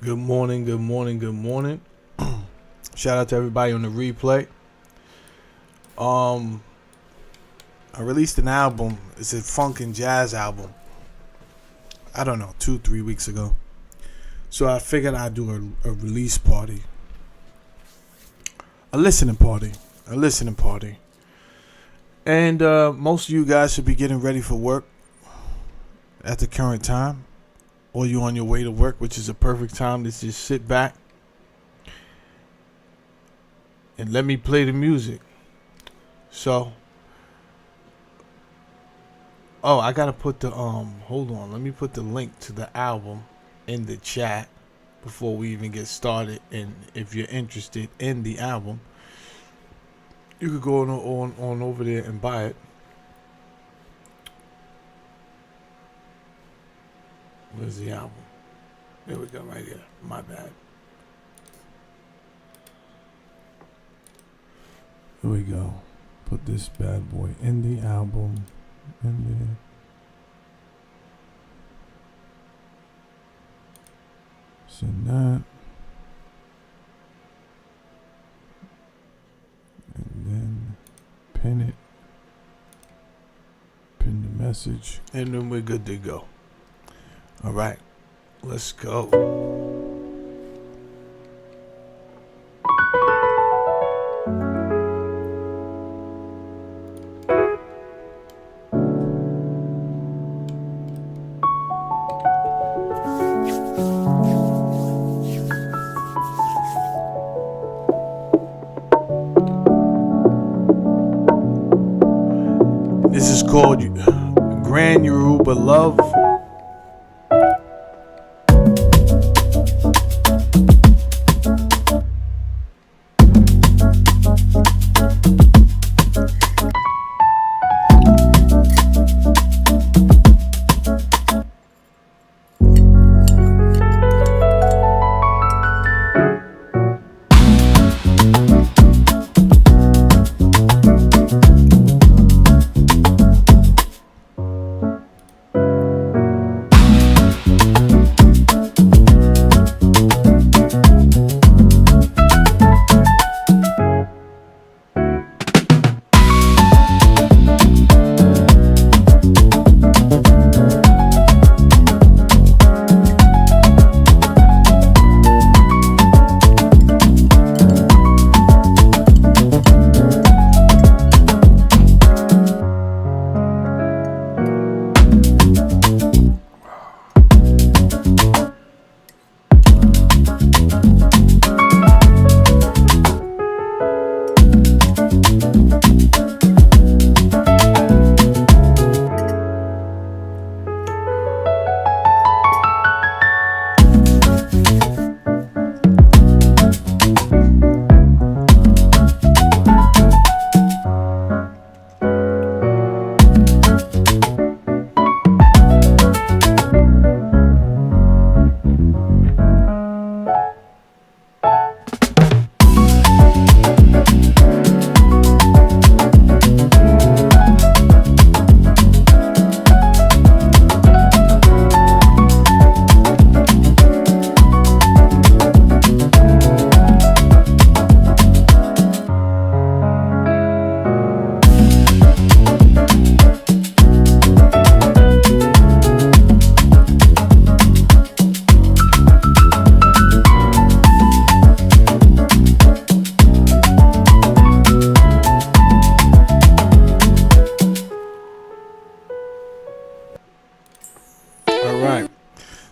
Good morning, good morning, good morning. Shout out to everybody on the replay. I released an album. It's a funk and jazz album. I don't know, 2-3 weeks ago. So I figured I'd do a release party. A listening party. And most of you guys should be getting ready for work at the current time. Or you're on your way to work, which is a perfect time to just sit back and let me play the music. So, I gotta put the hold on, let me put the link to the album in the chat before we even get started. And if you're interested in the album, you could go on over there and buy it. Where's the album? There we go, right here. My bad. Here we go. Put this bad boy in the album. In there. Send that. And then pin it. Pin the message. And then we're good to go. All right, let's go. This is called Grand Yoruba Love.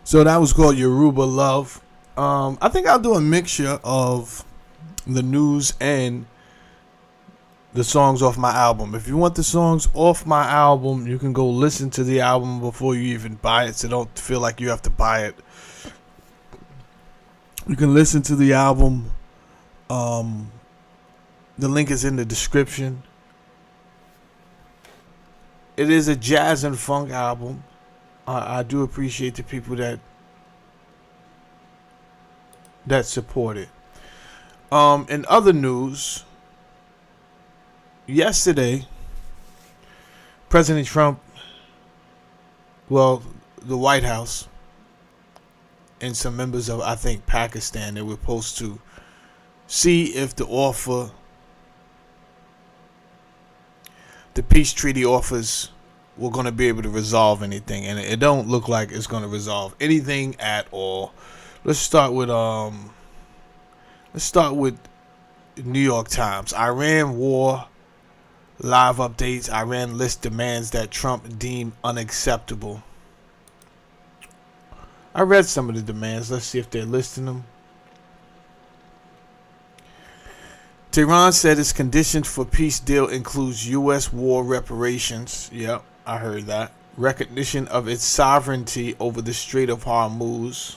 So that was called Yoruba Love. I think I'll do a mixture of the news and the songs off my album. If you want the songs off my album, you can go listen to the album before you even buy it, so don't feel like you have to buy it. You can listen to the album. The link is in the description. It is a jazz and funk album. I do appreciate the people that support it. In other news, yesterday, President Trump, the White House, and some members of, I think, Pakistan. They were supposed to see if the peace treaty offers were going to be able to resolve anything, and it don't look like it's going to resolve anything at all. Let's start with New York Times. Iran war live updates. Iran list demands that Trump deemed unacceptable. I read some of the demands. Let's see if they're listing them. Tehran said its conditions for peace deal includes U.S. war reparations. Yep, I heard that. Recognition of its sovereignty over the Strait of Hormuz.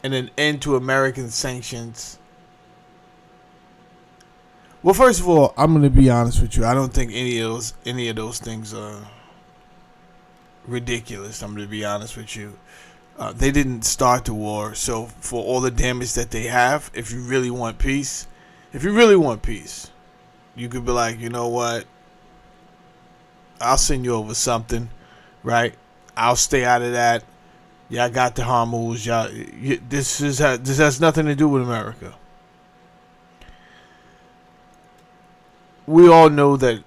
And an end to American sanctions. Well, first of all, I'm going to be honest with you. I don't think any of those things are ridiculous. I'm going to be honest with you. They didn't start the war, so for all the damage that they have, if you really want peace, you could be like, you know what? I'll send you over something, right? I'll stay out of that. Y'all got the Hormuz. This has nothing to do with America. We all know that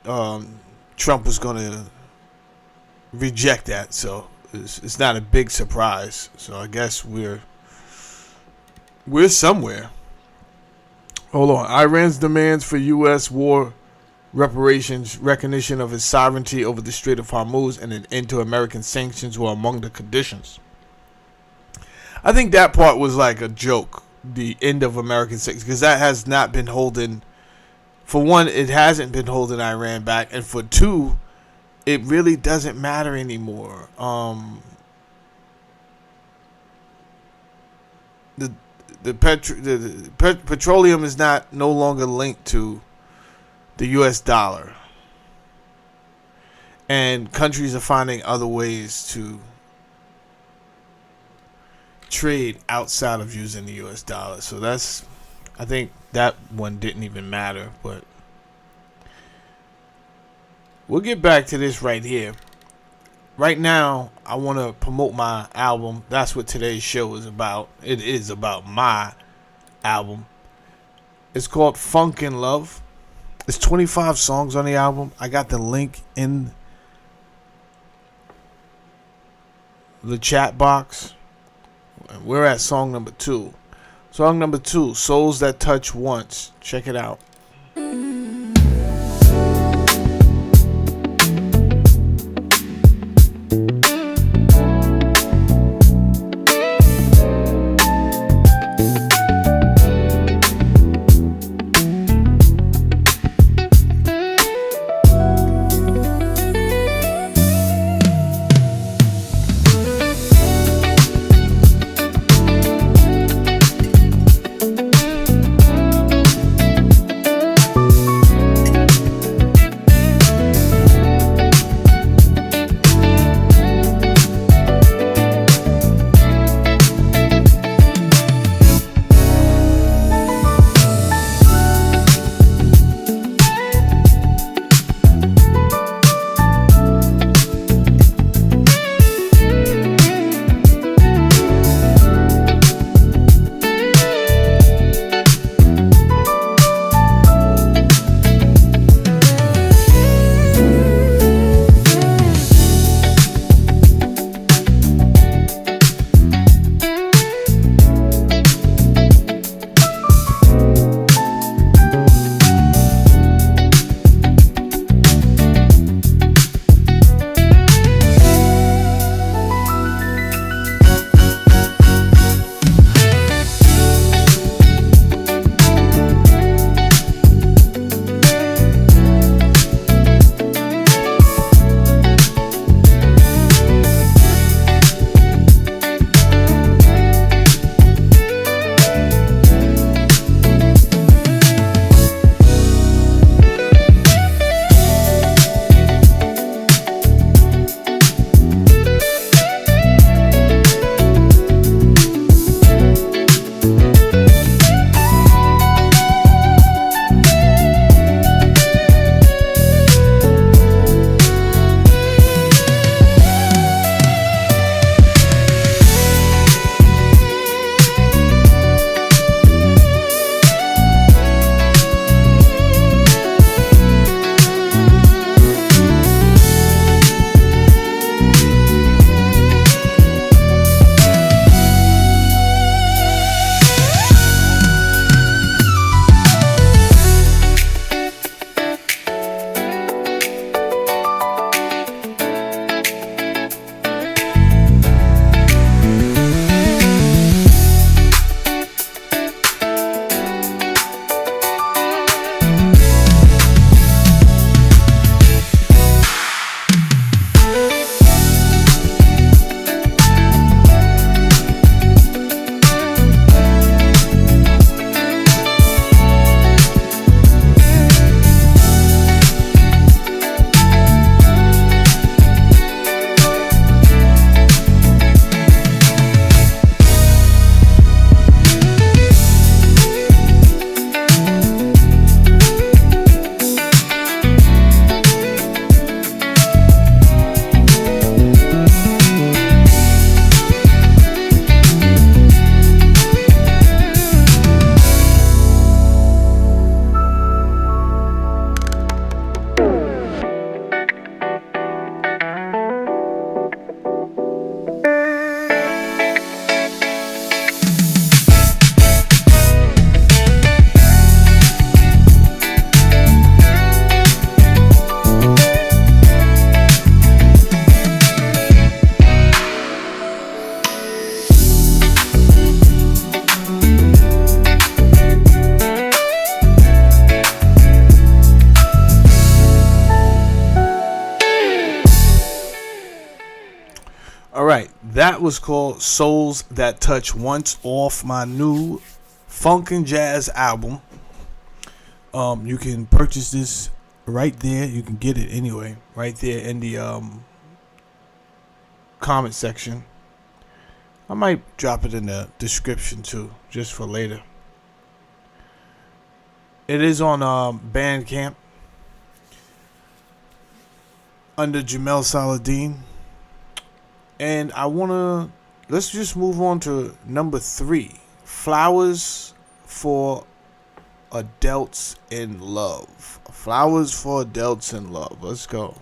Trump was going to reject that, so it's not a big surprise. So I guess we're somewhere. Hold on. Iran's demands for U.S. war reparations, recognition of its sovereignty over the Strait of Hormuz, and an end to American sanctions were among the conditions. I think that part was like a joke, the end of American sanctions, because that has not been holding. For one, it hasn't been holding Iran back, and for two, it really doesn't matter anymore. The petroleum is no longer linked to the U.S. dollar, and countries are finding other ways to trade outside of using the U.S. dollar. So I think that one didn't even matter, but we'll get back to this right here. Right now, I want to promote my album. That's what today's show is about. It is about my album. It's called Funk in Love. There's 25 songs on the album. I got the link in the chat box. We're at song number 2. Song number 2, Souls That Touch Once. Check it out. That was called Souls That Touch Once off my new funk and jazz album. You can purchase this right there. You can get it anyway, right there in the comment section. I might drop it in the description too, just for later. It is on Bandcamp under Jamel Saladin. And let's just move on to number 3. Flowers for Adults in Love. Flowers for Adults in Love. Let's go.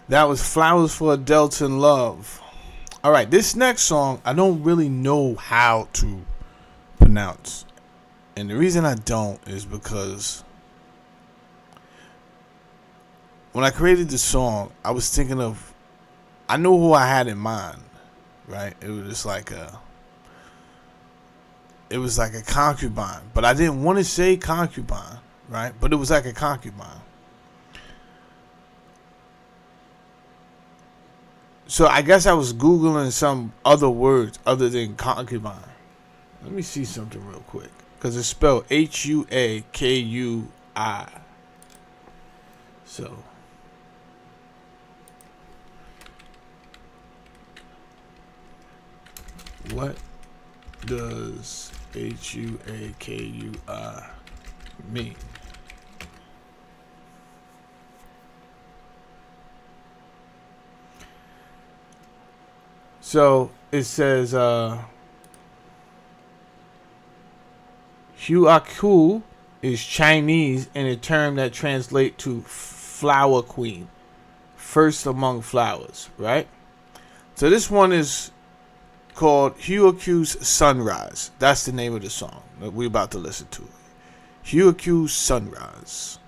That was Flowers for Adults in Love. Alright, this next song, I don't really know how to pronounce. And the reason I don't is because when I created the song, I was thinking of, I know who I had in mind, right? It was like a concubine, but I didn't want to say concubine, right? But it was like a concubine. So I guess I was Googling some other words other than concubine. Let me see something real quick. because it's spelled Huakui. So what does Huakui mean? So it says Huaku is Chinese and a term that translates to flower queen, first among flowers, right? So this one is called Huaku's Sunrise. That's the name of the song that we're about to listen to. Huaku's Sunrise.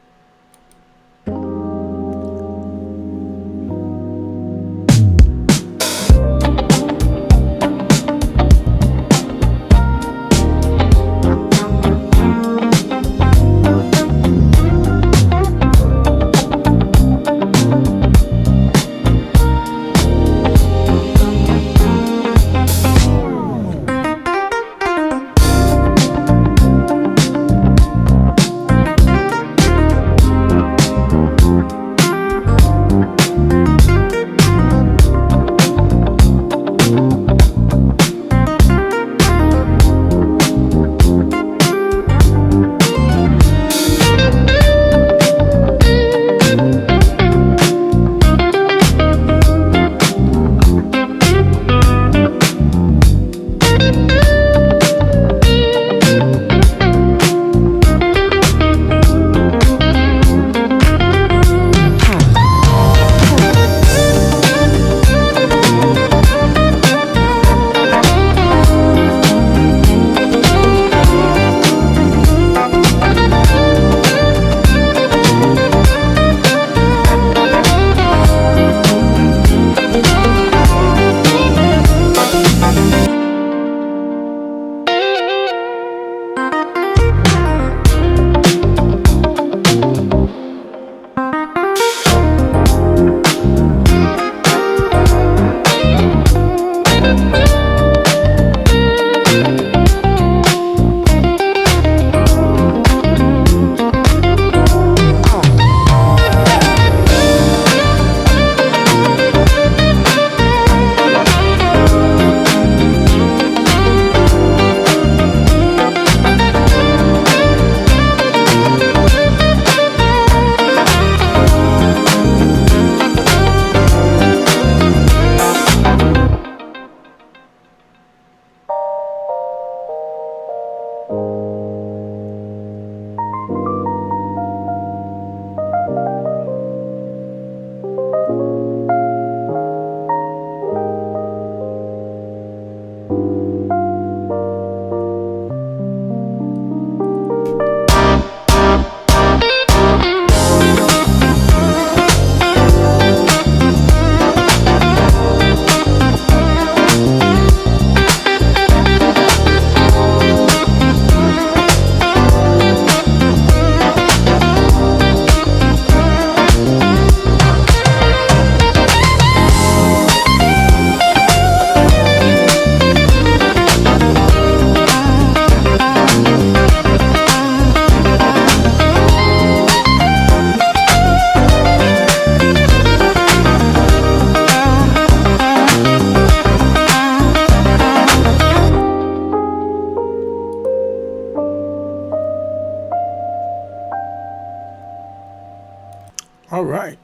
All right.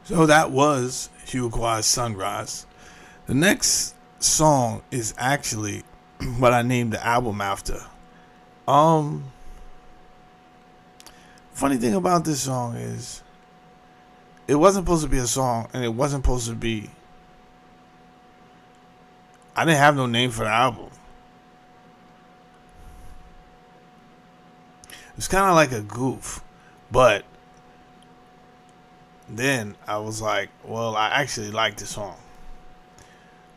So that was Huakui's Sunrise. The next song is actually what I named the album after. Funny thing about this song is it wasn't supposed to be a song, and it wasn't supposed to be. I didn't have no name for the album. It's kind of like a goof, but then I was like, well, I actually like the song.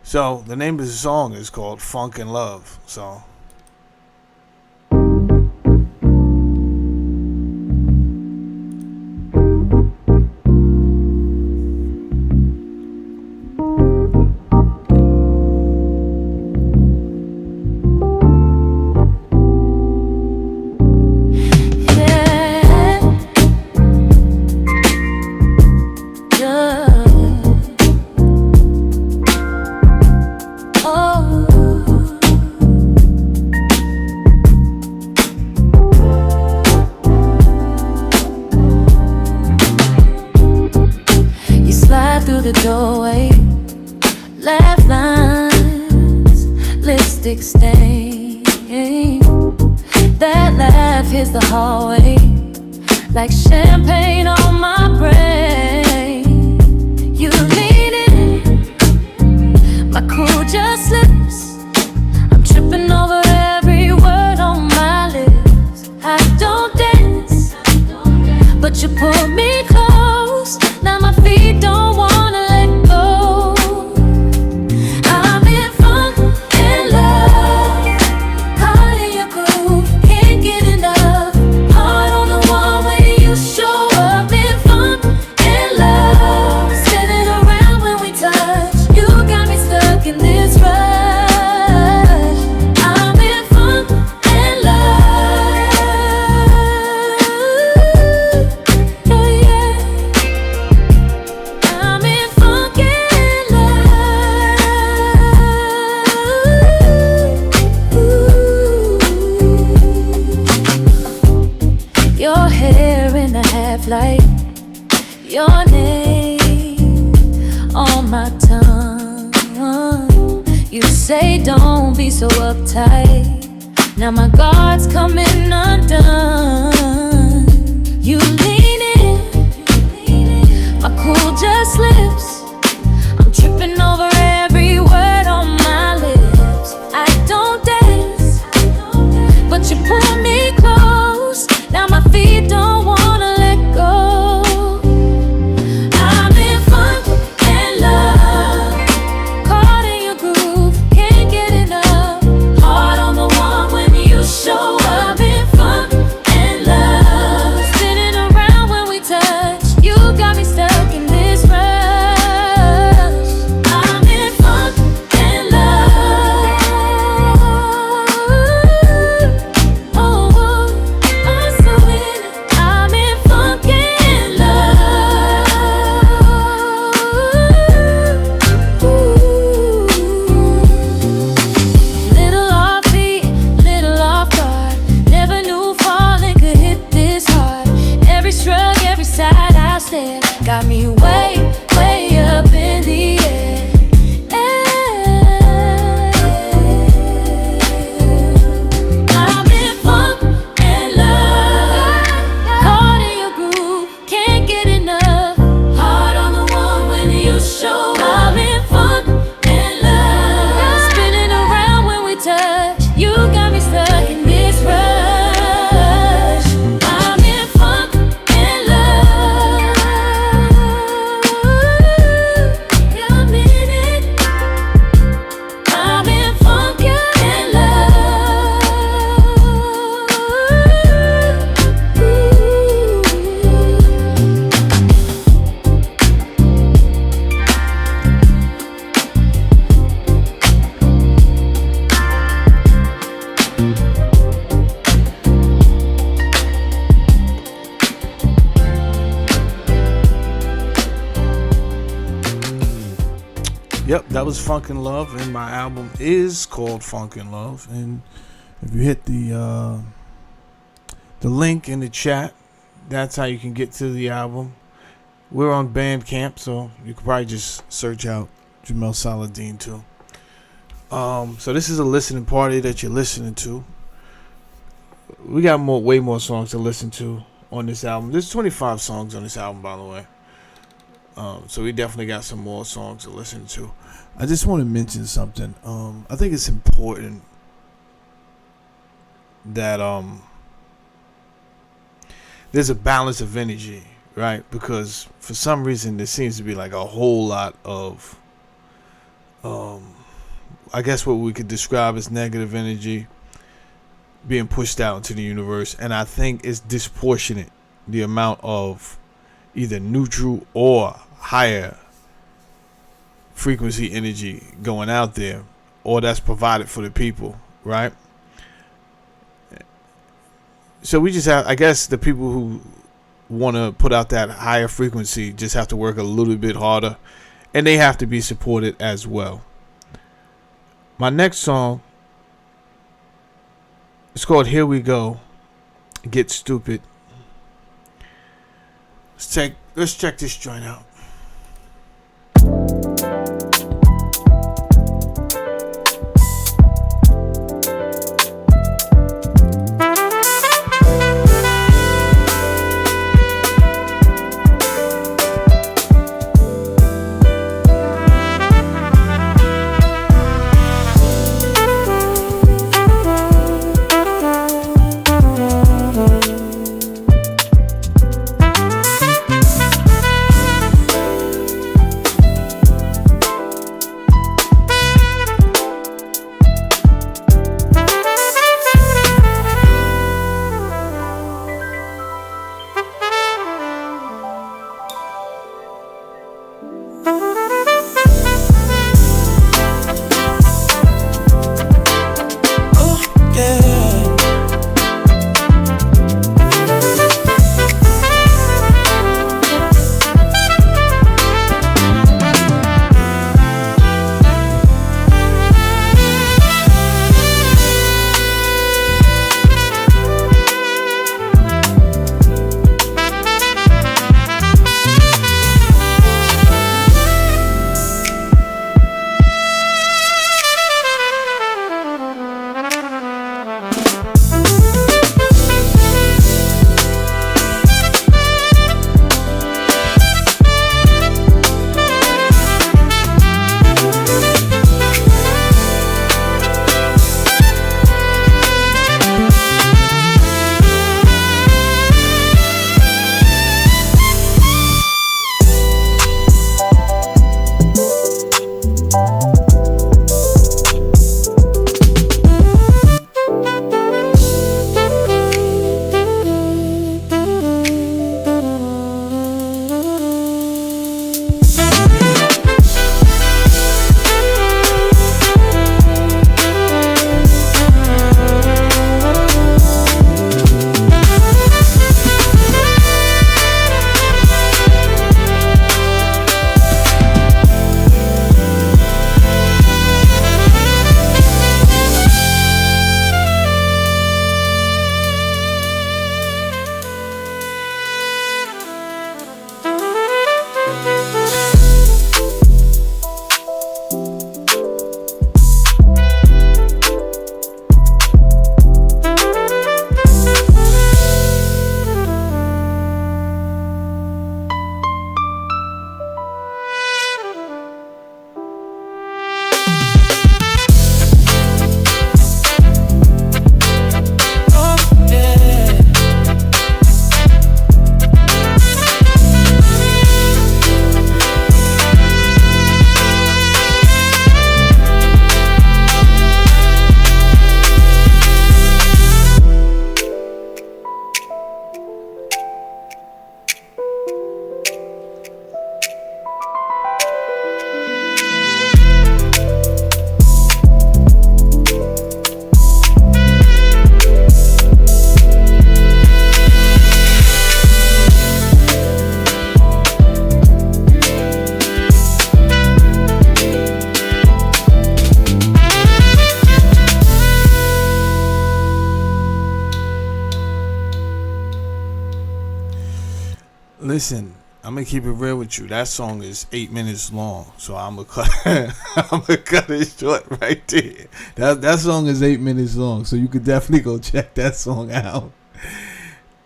So the name of the song is called Funk and Love. So the doorway, laugh lines, lipstick stain. That laugh hits the hallway like champagne on my brain. You lean in, my cool just slips. I'm tripping over every word on my lips. I don't dance, but you pull me close. Now my feet don't wanna let go. I'm in funk and love, caught in your groove, can't get enough. Heart on the wall when you show up. In funk and love, spinning around when we touch. You got me stuck in this rush. I'm in funk and love, yeah, yeah. I'm in funk and love. Your hair in the half light, your name on my tongue. You say don't be so uptight. Now my guard's coming undone. You lean in, my cool just slips. I'm tripping over every word on my lips. I don't dance, but you pull me close. Now my feet don't wanna let go. I'm in funk and love, caught in your groove, can't get enough. Heart on the wall when you show up. In funk and love, spinning around when we touch. You got me stuck in this rush. I'm in funk and love. Oh, I'm so in it. I'm in funk and love. Little offbeat, little off guard. Never knew falling could hit this hard. Every shrug, every side I stare, got me way, way up in the air. I'm in funk and love, caught in your groove, can't get enough. Heart on the wall when you show up. I'm in funk and love, spinning around when we touch. You got me stuck in this rush. I'm in funk and love, yeah, I'm in it. I'm in funk and love. Yep, that was Funk and Love, and my album is called Funk and Love. And if you hit the link in the chat, that's how you can get to the album. We're on Bandcamp, so you can probably just search out Jamel Saladin too. So this is a listening party that you're listening to. We got way more songs to listen to on this album. There's 25 songs on this album, by the way. So we definitely got some more songs to listen to. I just want to mention something. I think it's important that there's a balance of energy, right? Because for some reason there seems to be like a whole lot of I guess what we could describe as negative energy being pushed out into the universe, and I think it's disproportionate the amount of either neutral or higher frequency energy going out there, or that's provided for the people, right? So we just have, I guess the people who want to put out that higher frequency just have to work a little bit harder, and they have to be supported as well. My next song is called Here We Go, Get Stupid. Let's check this joint out. Listen, I'm gonna keep it real with you. That song is 8 minutes long, so I'm gonna cut. I'm gonna cut it short right there. That song is 8 minutes long, so you could definitely go check that song out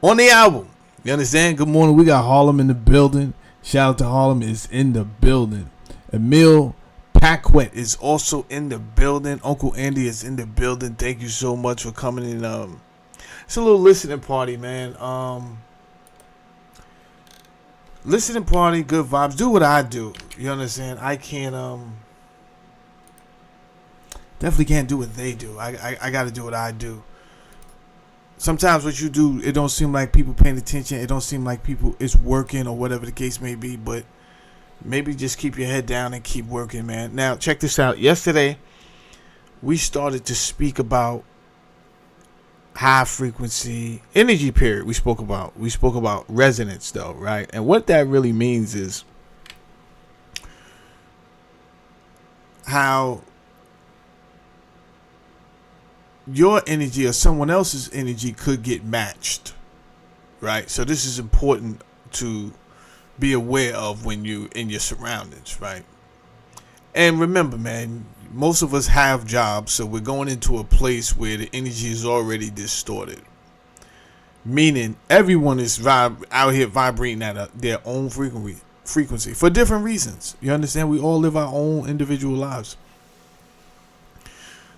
on the album. You understand? Good morning. We got Harlem in the building. Shout out to Harlem is in the building. Emil Paquette is also in the building. Uncle Andy is in the building. Thank you so much for coming in. It's a little listening party, man. Listening party, good vibes. Do what I do. You understand? I can't definitely can't do what they do. I got to do what I do. Sometimes what you do, it don't seem like people paying attention. It don't seem like people is working or whatever the case may be. But maybe just keep your head down and keep working, man. Now check this out. Yesterday, we started to speak about high frequency energy period. We spoke about resonance, though, right? And what that really means is how your energy or someone else's energy could get matched, right? So this is important to be aware of when you in your surroundings, right? And remember, man, most of us have jobs, so we're going into a place where the energy is already distorted. Meaning everyone is out here vibrating at their own frequency for different reasons. You understand? We all live our own individual lives.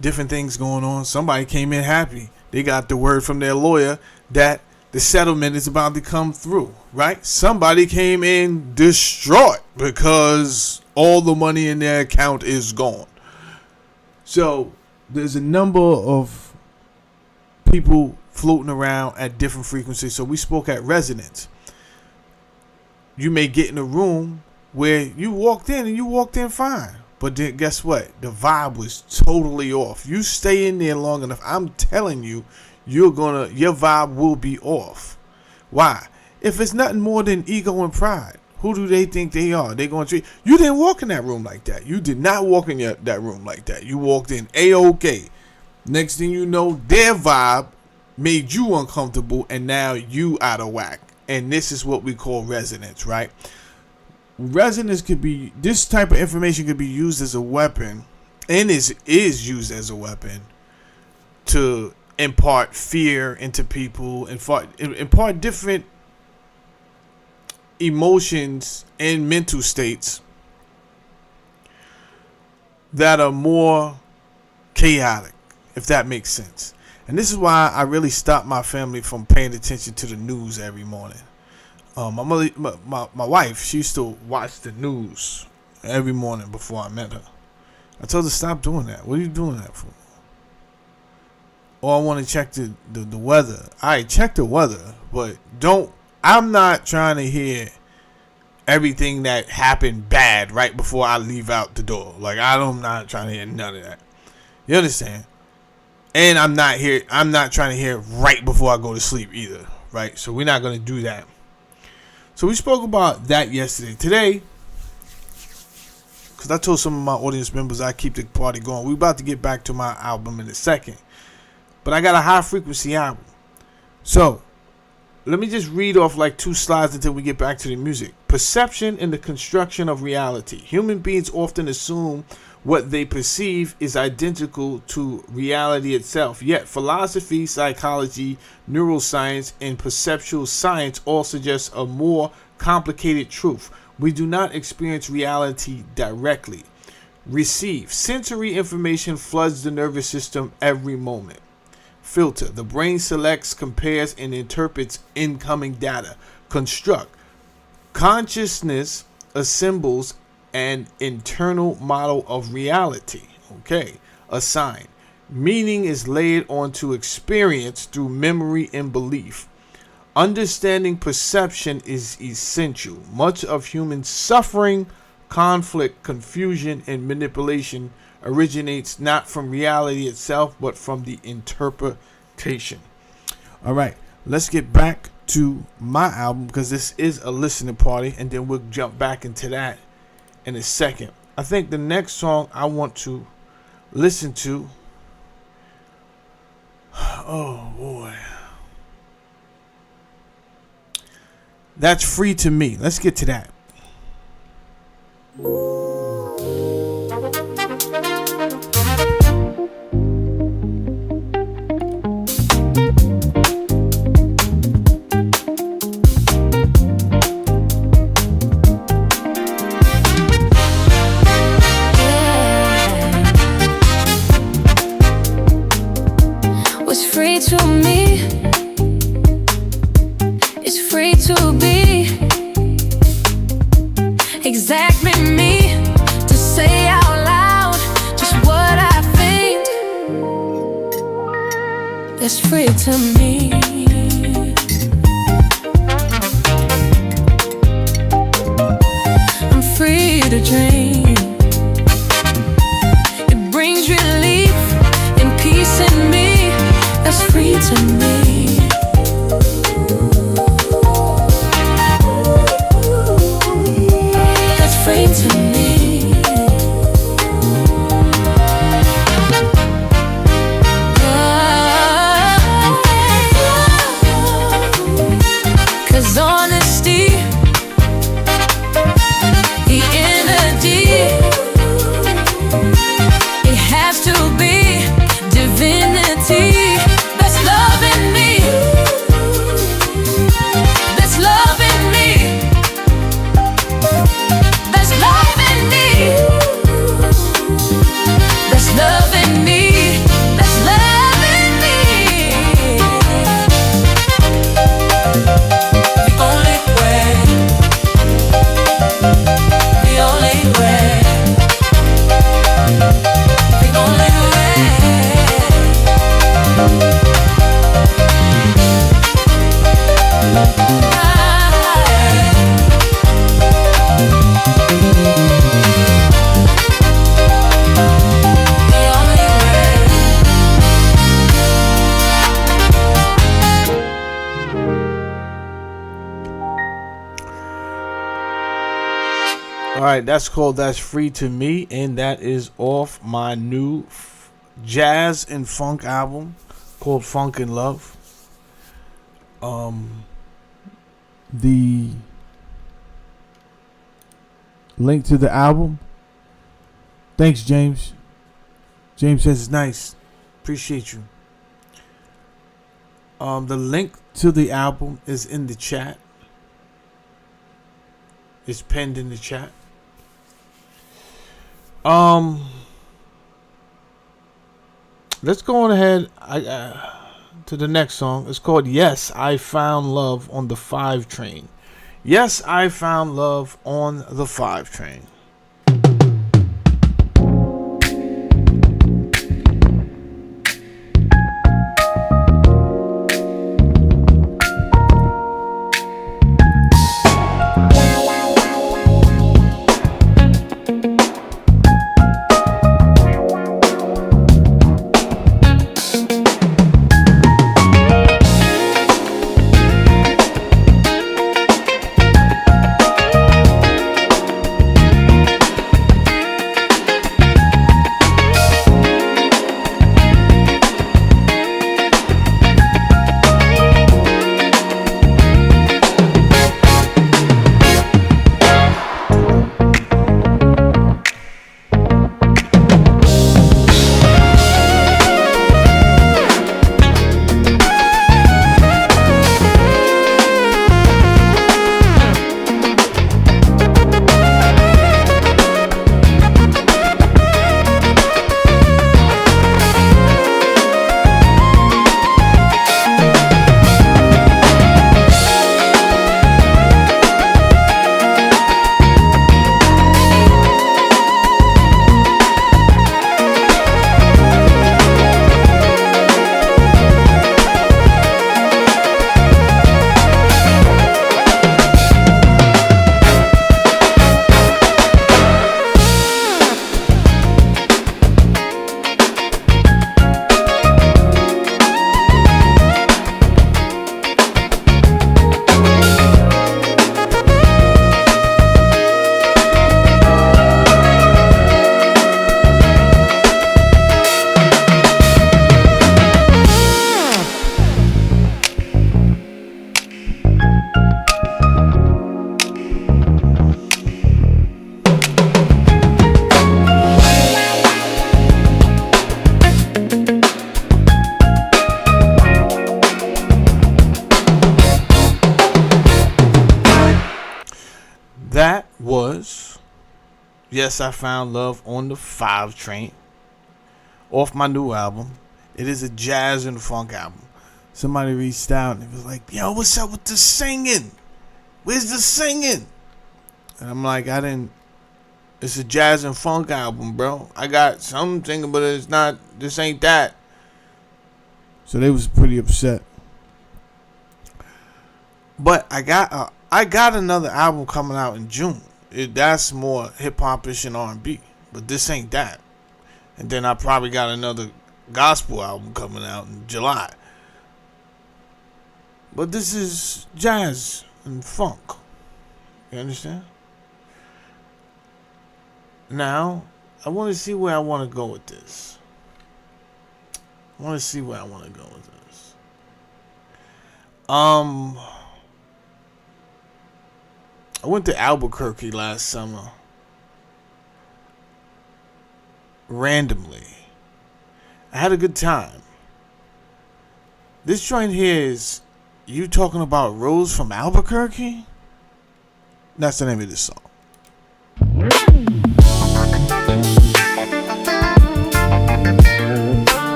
Different things going on. Somebody came in happy. They got the word from their lawyer that the settlement is about to come through, right? Somebody came in distraught because all the money in their account is gone. So there's a number of people floating around at different frequencies. So we spoke at resonance. You may get in a room where you walked in fine. But then guess what? The vibe was totally off. You stay in there long enough, I'm telling you, your vibe will be off. Why? If it's nothing more than ego and pride, who do they think they are? They going to treat you. Didn't walk in that room like that. You did not walk in that room like that. You walked in A-OK. Next thing you know, their vibe made you uncomfortable, and now you out of whack. And this is what we call resonance, right? Resonance could be, this type of information could be used as a weapon, and is used as a weapon to impart fear into people, impart different emotions and mental states that are more chaotic, if that makes sense. And this is why I really stopped my family from paying attention to the news every morning. My wife, she used to watch the news every morning before I met her. I told her, stop doing that. What are you doing that for? Or I want to check the weather. I check the weather, but I'm not trying to hear everything that happened bad right before I leave out the door. Like, I'm not trying to hear none of that. You understand? And I'm not trying to hear right before I go to sleep either, right? So we're not going to do that. So we spoke about that yesterday. Today, because I told some of my audience members I keep the party going. We're about to get back to my album in a second. But I got a high frequency album. So let me just read off like 2 slides until we get back to the music. Perception and the construction of reality. Human beings often assume what they perceive is identical to reality itself. Yet philosophy, psychology, neuroscience, and perceptual science all suggest a more complicated truth. We do not experience reality directly. Receive. Sensory information floods the nervous system every moment. Filter. The brain selects, compares, and interprets incoming data. Construct. Consciousness assembles an internal model of reality. Okay. Assign. Meaning is laid onto experience through memory and belief. Understanding perception is essential. Much of human suffering, conflict, confusion, and manipulation originates not from reality itself, but from the interpretation. All right, let's get back to my album, because this is a listening party, and then we'll jump back into that in a second. I think the next song I want to listen to, oh boy, That's Free to Me. Let's get to that. What's free to me is free to be exactly me, to say out loud just what I think. That's free to me. I'm free to dream. It brings relief and peace in me. That's free to me. That's free to me. 'Cause honesty, the inner deep, it has to be divinity. That's love in me. That's love in me. That's love in me. That's love in me. That's love in me. The only way. The only way. The only way. All right, that's called That's Free to Me, and that is off my new jazz and funk album called Funk and Love. The link to the album. Thanks, James. James says it's nice. Appreciate you. The link to the album is in the chat. It's pinned in the chat. Let's go on ahead to the next song. It's called Yes, I Found Love on the 5 Train. Yes, I Found Love on the 5 Train. that was Yes, I Found Love on the 5 Train off my new album. It is a jazz and funk album. Somebody reached out and it was like, yo, what's up with the singing? Where's the singing? And I'm like, it's a jazz and funk album, bro. I got some singing, but it's not, this ain't that. So they was pretty upset. But I got another album coming out in June. That's more hip hopish and R&B, but this ain't that. And then I probably got another gospel album coming out in July. But this is jazz and funk. You understand? Now, I want to see where I want to go with this. I went to Albuquerque last summer. Randomly. I had a good time. This joint here is You Talking About Rose from Albuquerque? That's the name of this song.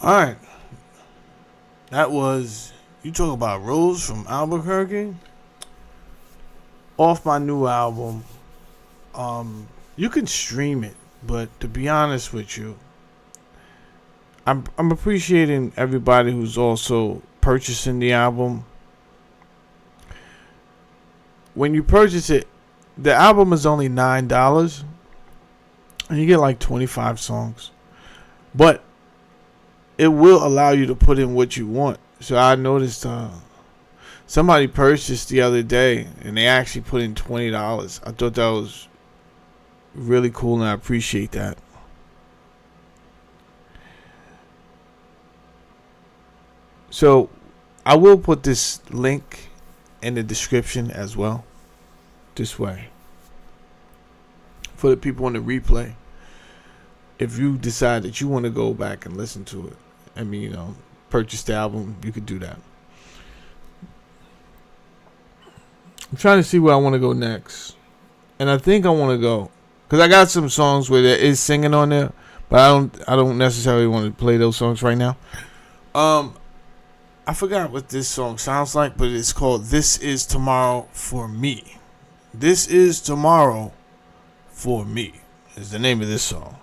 Alright. That was You Talk About Rose from Albuquerque. Off my new album. You can stream it, but to be honest with you, I'm appreciating everybody who's also purchasing the album. When you purchase it, the album is only $9 and you get like 25 songs. But it will allow you to put in what you want. So I noticed somebody purchased the other day and they actually put in $20. I thought that was really cool and I appreciate that. So I will put this link in the description as well. This way. For the people on the replay. If you decide that you want to go back and listen to it, purchase the album, you could do that. I'm trying to see where I want to go next, and I think I want to go because I got some songs where there is singing on there, but I don't necessarily want to play those songs right now. I forgot what this song sounds like, but it's called "This Is Tomorrow for Me." This is tomorrow for me is the name of this song.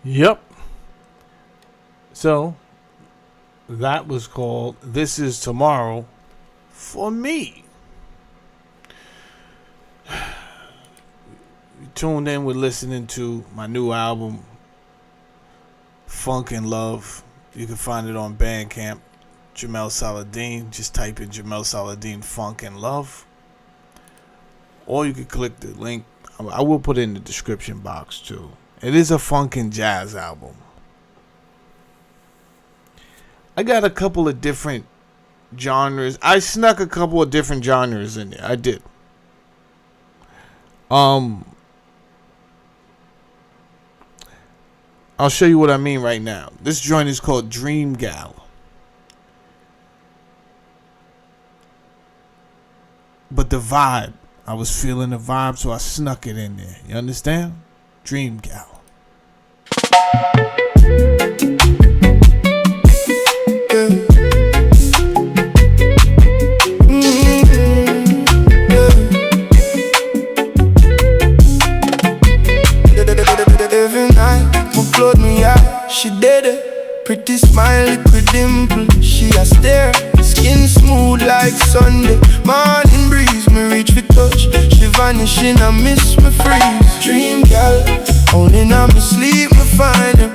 Yep. So that was called "This Is Tomorrow for Me." You tuned in with listening to my new album, Funk and Love. You can find it on Bandcamp. Jamel Saladin. Just type in Jamel Saladin Funk and Love. Or you can click the link. I will put it in the description box too. It is a funk and jazz album. I got a couple of different genres. I snuck a couple of different genres in there. I did. I'll show you what I mean right now. This joint is called Dream Gal. but the vibe. I was feeling the vibe, so I snuck it in there. You understand? Dream Gal. Every night, my clothe me out, she did it. Pretty smile, liquid dimple, she a stare. Skin smooth like Sunday. Morning breeze, me reach for touch. She vanishing, I miss me freeze. Dream girl, only in my sleep me find her.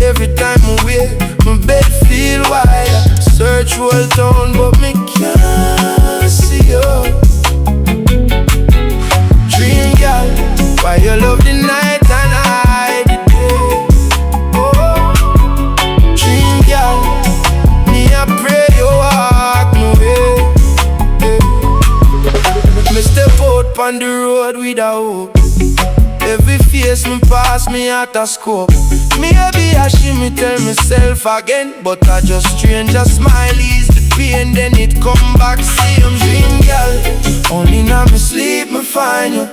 Every time I wake, my bed feel wider. Search whole town, but me can't see you. Dream girl, why you love the night and hide the day? Oh, dream girl, me a pray you walk my way. Me step out on the road with a hope. Every face me pass me at a scope. Me a be ashamed, me tell myself again, but I just strange a smile ease the pain, then it come back same dream girl. Only now me sleep me find you.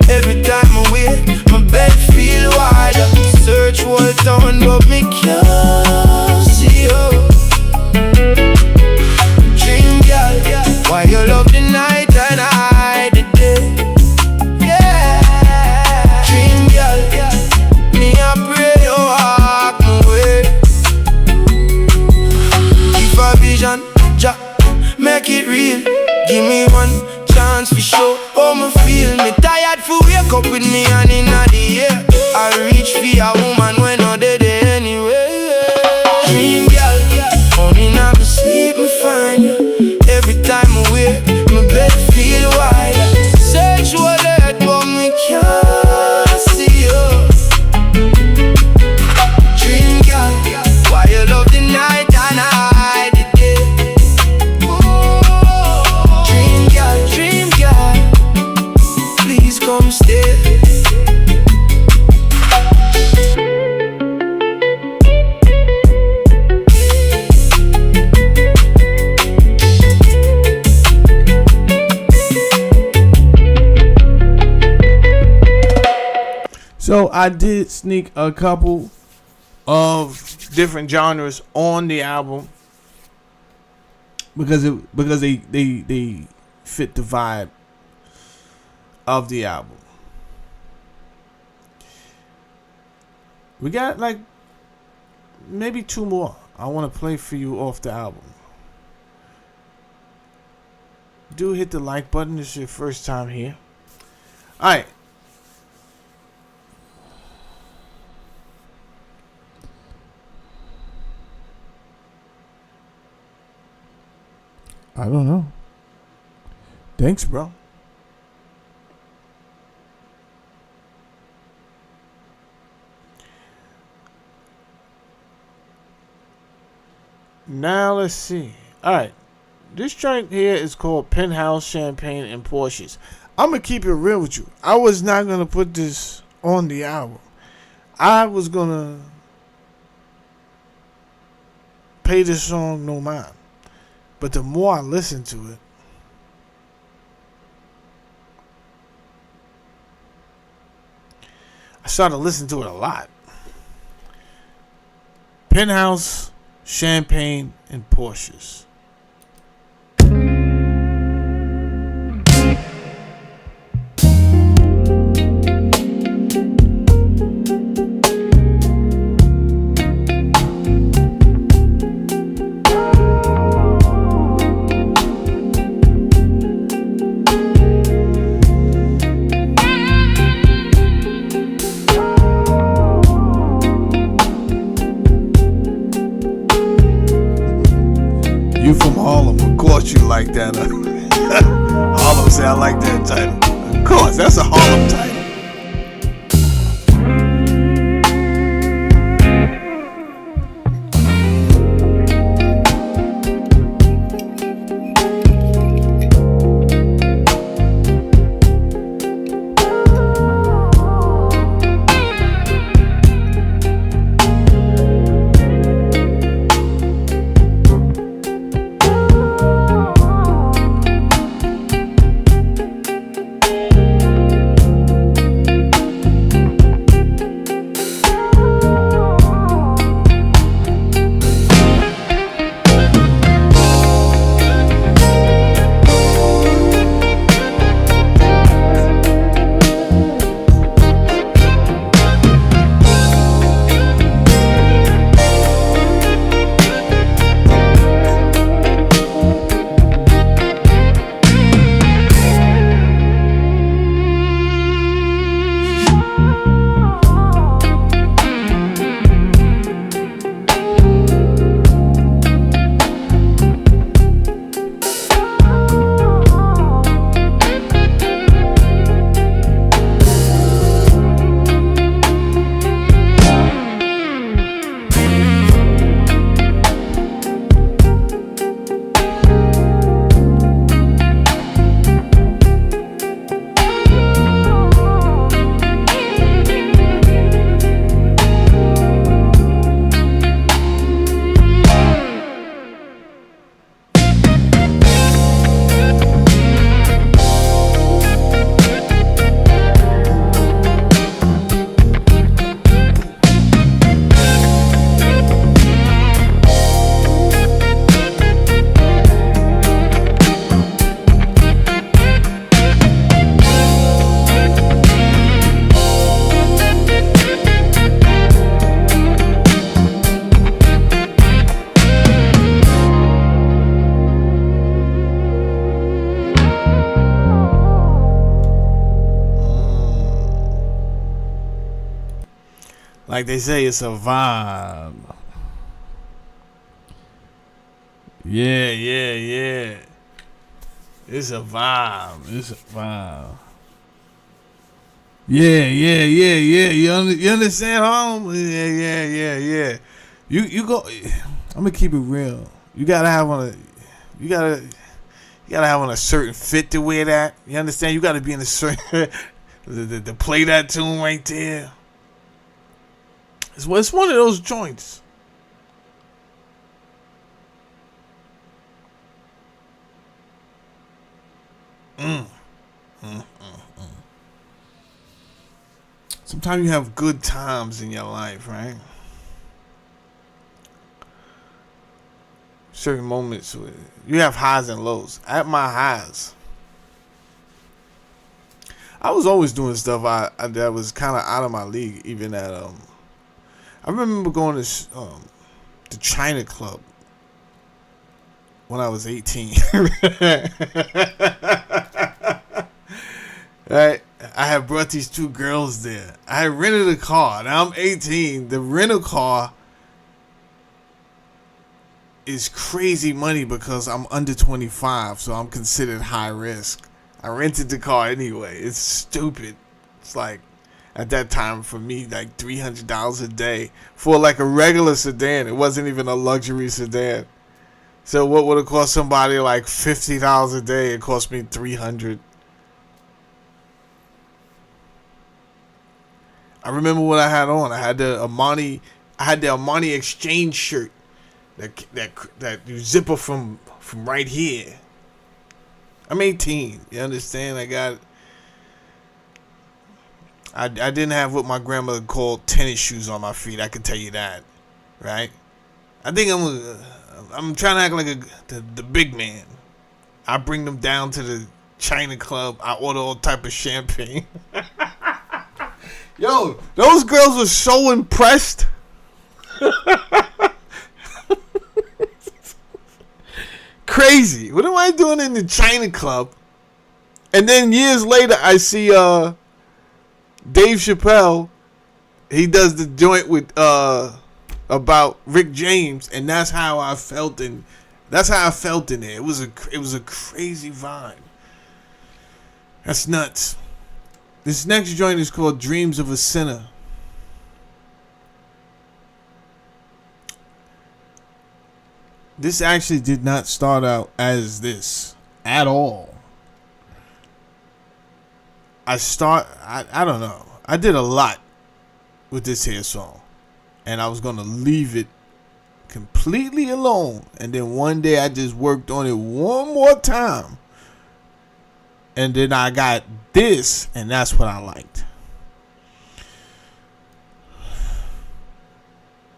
Every time I wake, my bed feel wider. Search whole town, but me can't see you. Dream girl, why you love the night and hide the day? Yeah, dream girl, me a pray you walk my way. Give a vision, Jah, make it real. Give me one chance for show how me feel. Me tired for wake up with me hand in the air. I reach for a woman when I dead anyway. Dream girl, only now me sleep me find you. Every time I wake, my bed feel wider. Search what earth, but me can't see you. Dream girl, why you love the night and hide the day? Dream girl, please come stay. So I did sneak a couple of different genres on the album because they fit the vibe of the album. We got like maybe two more I want to play for you off the album. Do hit the like button if it's your first time here. Alright. I don't know. Thanks, bro. Now let's see. Alright. This joint here is called Penthouse Champagne and Porsches. I'm going to keep it real with you. I was not going to put this on the album. I was going to pay this song no mind. But the more I listen to it, I started listening to it a lot. Penthouse, Champagne, and Porsches. You from Harlem, of course you like that. Harlem say I like that title. Of course, that's a Harlem title. Like they say, it's a vibe. Yeah, yeah, yeah. It's a vibe. It's a vibe. Yeah, yeah, yeah, yeah. You understand, home? Yeah, yeah, yeah, yeah. You go. I'm gonna keep it real. You gotta have on a. You gotta have on a certain fit to wear that. You understand? You gotta be in a certain to play that tune right there. It's one of those joints. Sometimes you have good times in your life, right? Certain moments where you have highs and lows. At my highs, I was always doing stuff that was kind of out of my league. Even at I remember going to the China Club when I was 18. Right? I had brought these two girls there. I had rented a car. Now I'm 18. The rental car is crazy money because I'm under 25, so I'm considered high risk. I rented the car anyway. It's stupid. It's like, at that time for me, like $300 a day for like a regular sedan. It wasn't even a luxury sedan. So what would have cost somebody like $50 a day? It cost me $300. I remember what I had on. I had the Armani Exchange shirt that you zipper from right here. I'm 18. You understand? I didn't have what my grandmother called tennis shoes on my feet. I can tell you that, right? I think I'm trying to act like the big man. I bring them down to the China Club. I order all type of champagne. Yo, those girls were so impressed. Crazy. What am I doing in the China Club? And then years later, I see Dave Chappelle. He does the joint with about Rick James, and that's how I felt in there. It was a crazy vibe. That's nuts. This next joint is called Dreams of a Sinner. This actually did not start out as this at all. I don't know. I did a lot with this here song. And I was going to leave it completely alone. And then one day I just worked on it one more time. And then I got this, and that's what I liked.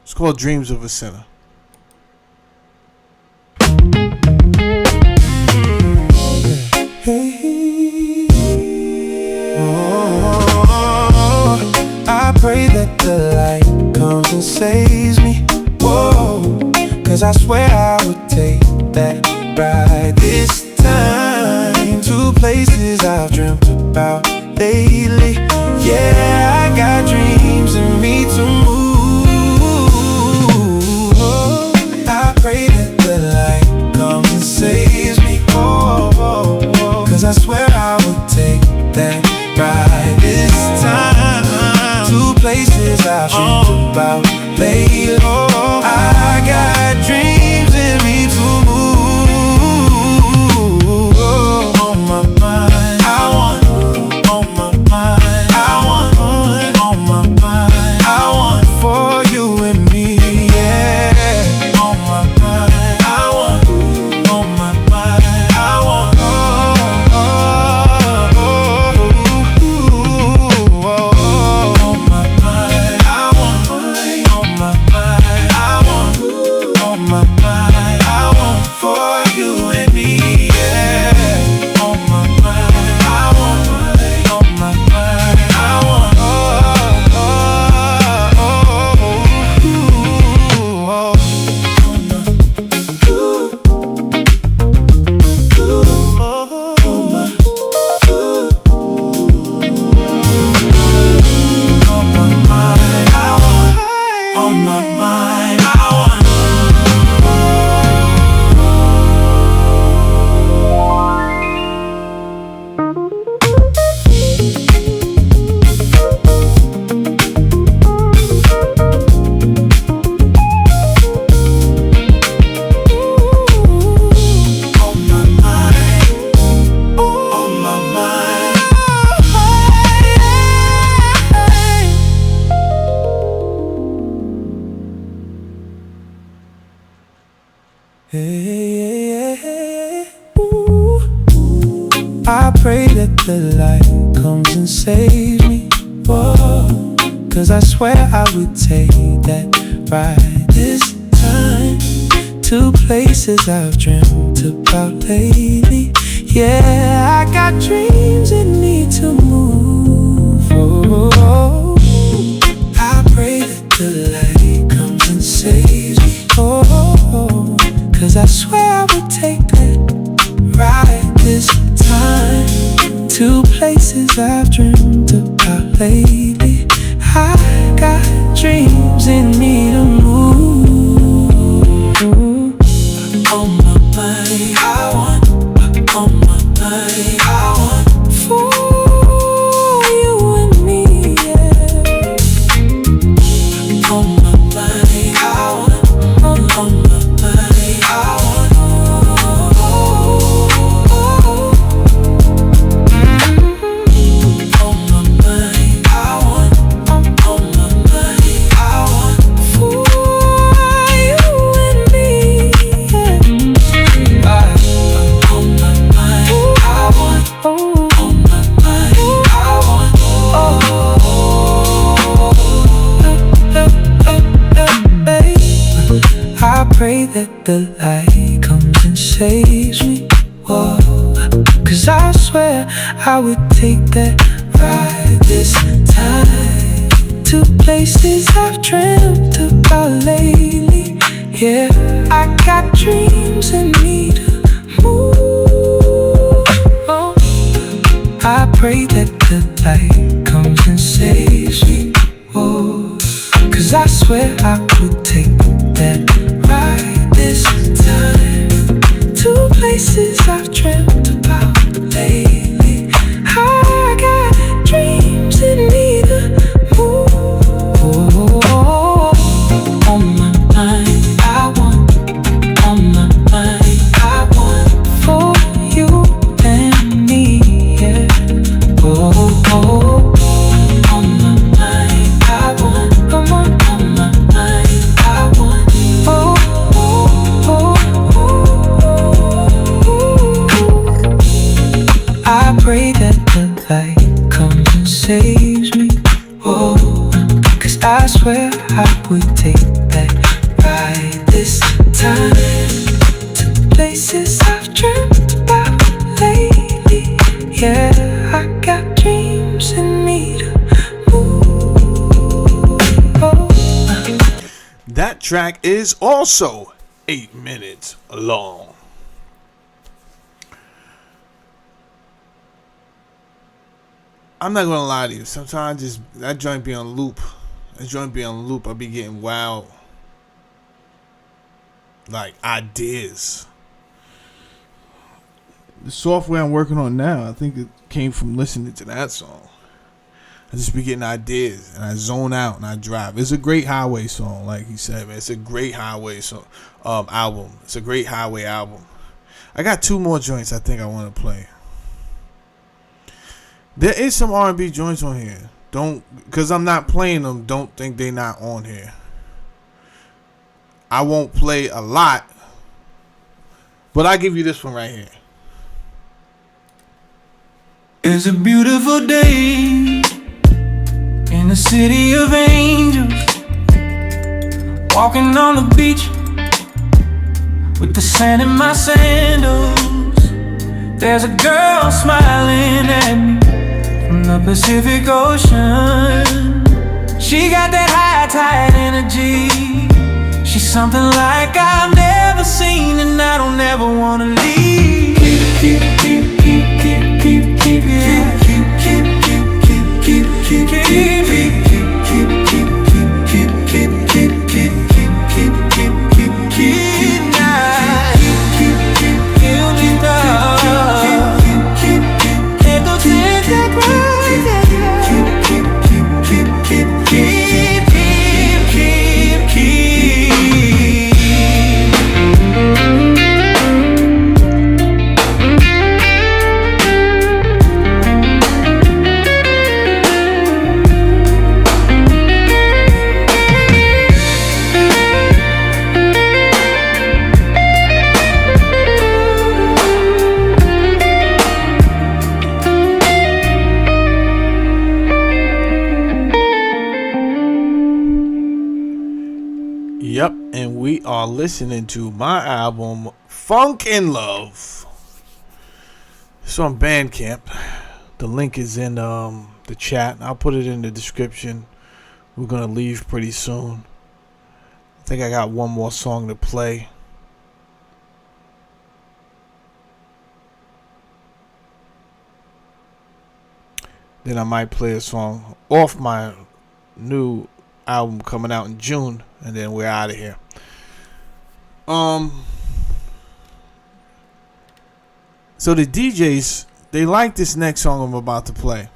It's called Dreams of a Sinner. I pray that the light comes and saves me. Whoa, 'cause I swear I would take that ride this time to places I've dreamt about lately. Yeah, I got dreams in me to move. I pray that the light comes and saves me. Oh, 'cause I swear I would take that ride this time to places I've dreamt about lately. Oh, I got dreams in me to move. On my mind, I want. On my mind, I want. On my mind, I want for you and me. Yeah. On my mind, I want. On my mind, I want. On my mind, I want. On my mind. my mind. I want I pray that the light comes and saves me. Whoa, 'cause I swear I would take that ride this time to places I've dreamt about lately. Yeah, I got dreams that need to move. Oh, I pray that the light comes and saves me. Oh, 'cause I swear I would take that ride this time to places I've dreamt about lately. I got dreams in me to move. On my mind, I want. On my mind, I want. For you and me, yeah. On my mind, I want. On my mind, I want. I pray that the light comes and saves me. Whoa, 'cause I swear I would take that ride this time to places I've dreamt about lately. Yeah, I got dreams and need to move. Oh, I pray that the light comes and saves me. Whoa, 'cause I swear I would take that ride this time to places I've dreamt about lately. I got dreams that need to move. On my mind, I want. On my mind, I want. For you and me, yeah. Oh. On my mind, I want. Come on my mind, I want. I pray that the light comes and saves me. Whoa, 'cause I swear I would take that ride this time to places I've dreamt about lately. Yeah, I got dreams in me to move. That track is also 8 minutes long. I'm not gonna lie to you. Sometimes just that joint be on loop. I'll be getting wild, like, ideas. The software I'm working on now, I think it came from listening to that song. I just be getting ideas and I zone out and I drive. It's a great highway song, like he said, man. It's a great highway album. It's a great highway album. I got 2 more joints I think I want to play. There is some R&B joints on here. Because I'm not playing them, don't think they not on here. I won't play a lot, but I'll give you this one right here. It's a beautiful day in the city of angels, walking on the beach with the sand in my sandals. There's a girl smiling at me from the Pacific Ocean. She got that high tide energy. She's something like I've never seen, and I don't ever wanna leave. Keep and we are listening to my album Funk in Love. It's on Bandcamp. The link is in the chat. I'll put it in the description. We're gonna leave pretty soon. I think I got one more song to play. Then I might play a song off my new album coming out in June, and then we're out of here. So the DJs, they like this next song I'm about to play.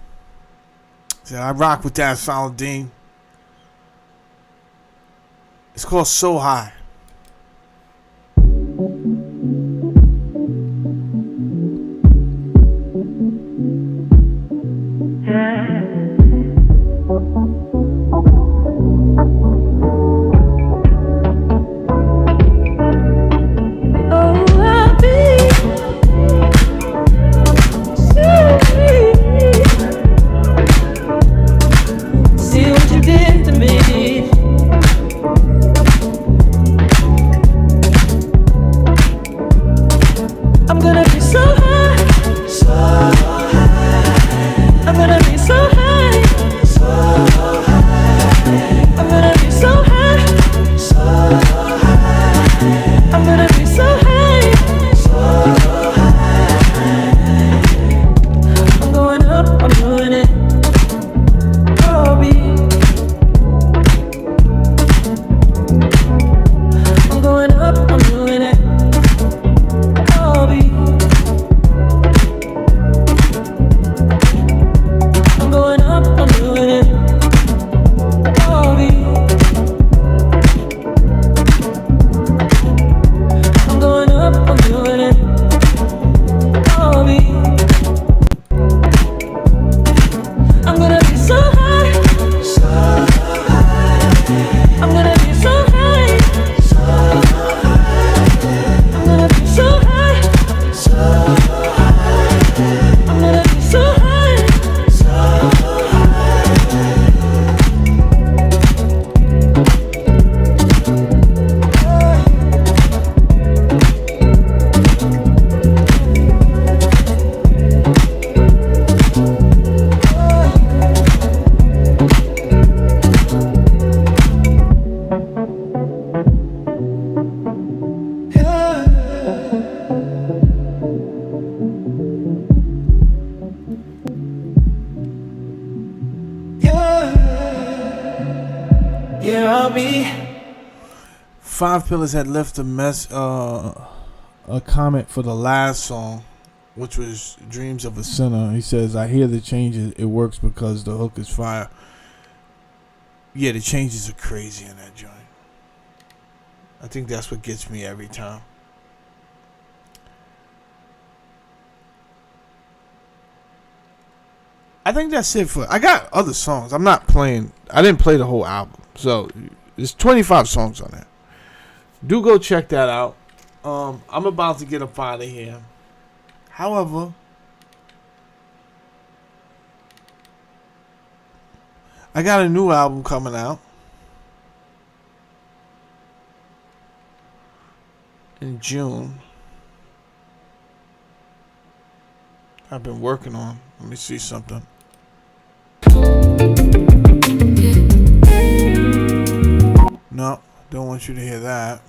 So I rock with that, Saladin. It's called So High. Five Pillars had left a comment for the last song, which was Dreams of a Sinner. He says, I hear the changes, it works because the hook is fire. Yeah, the changes are crazy in that joint. I think that's what gets me every time. I think that's it for... I got other songs. I'm not playing... I didn't play the whole album. So, there's 25 songs on there. Do go check that out. I'm about to get up out of here. However, I got a new album coming out in June. I've been working on. Let me see something. No, don't want you to hear that.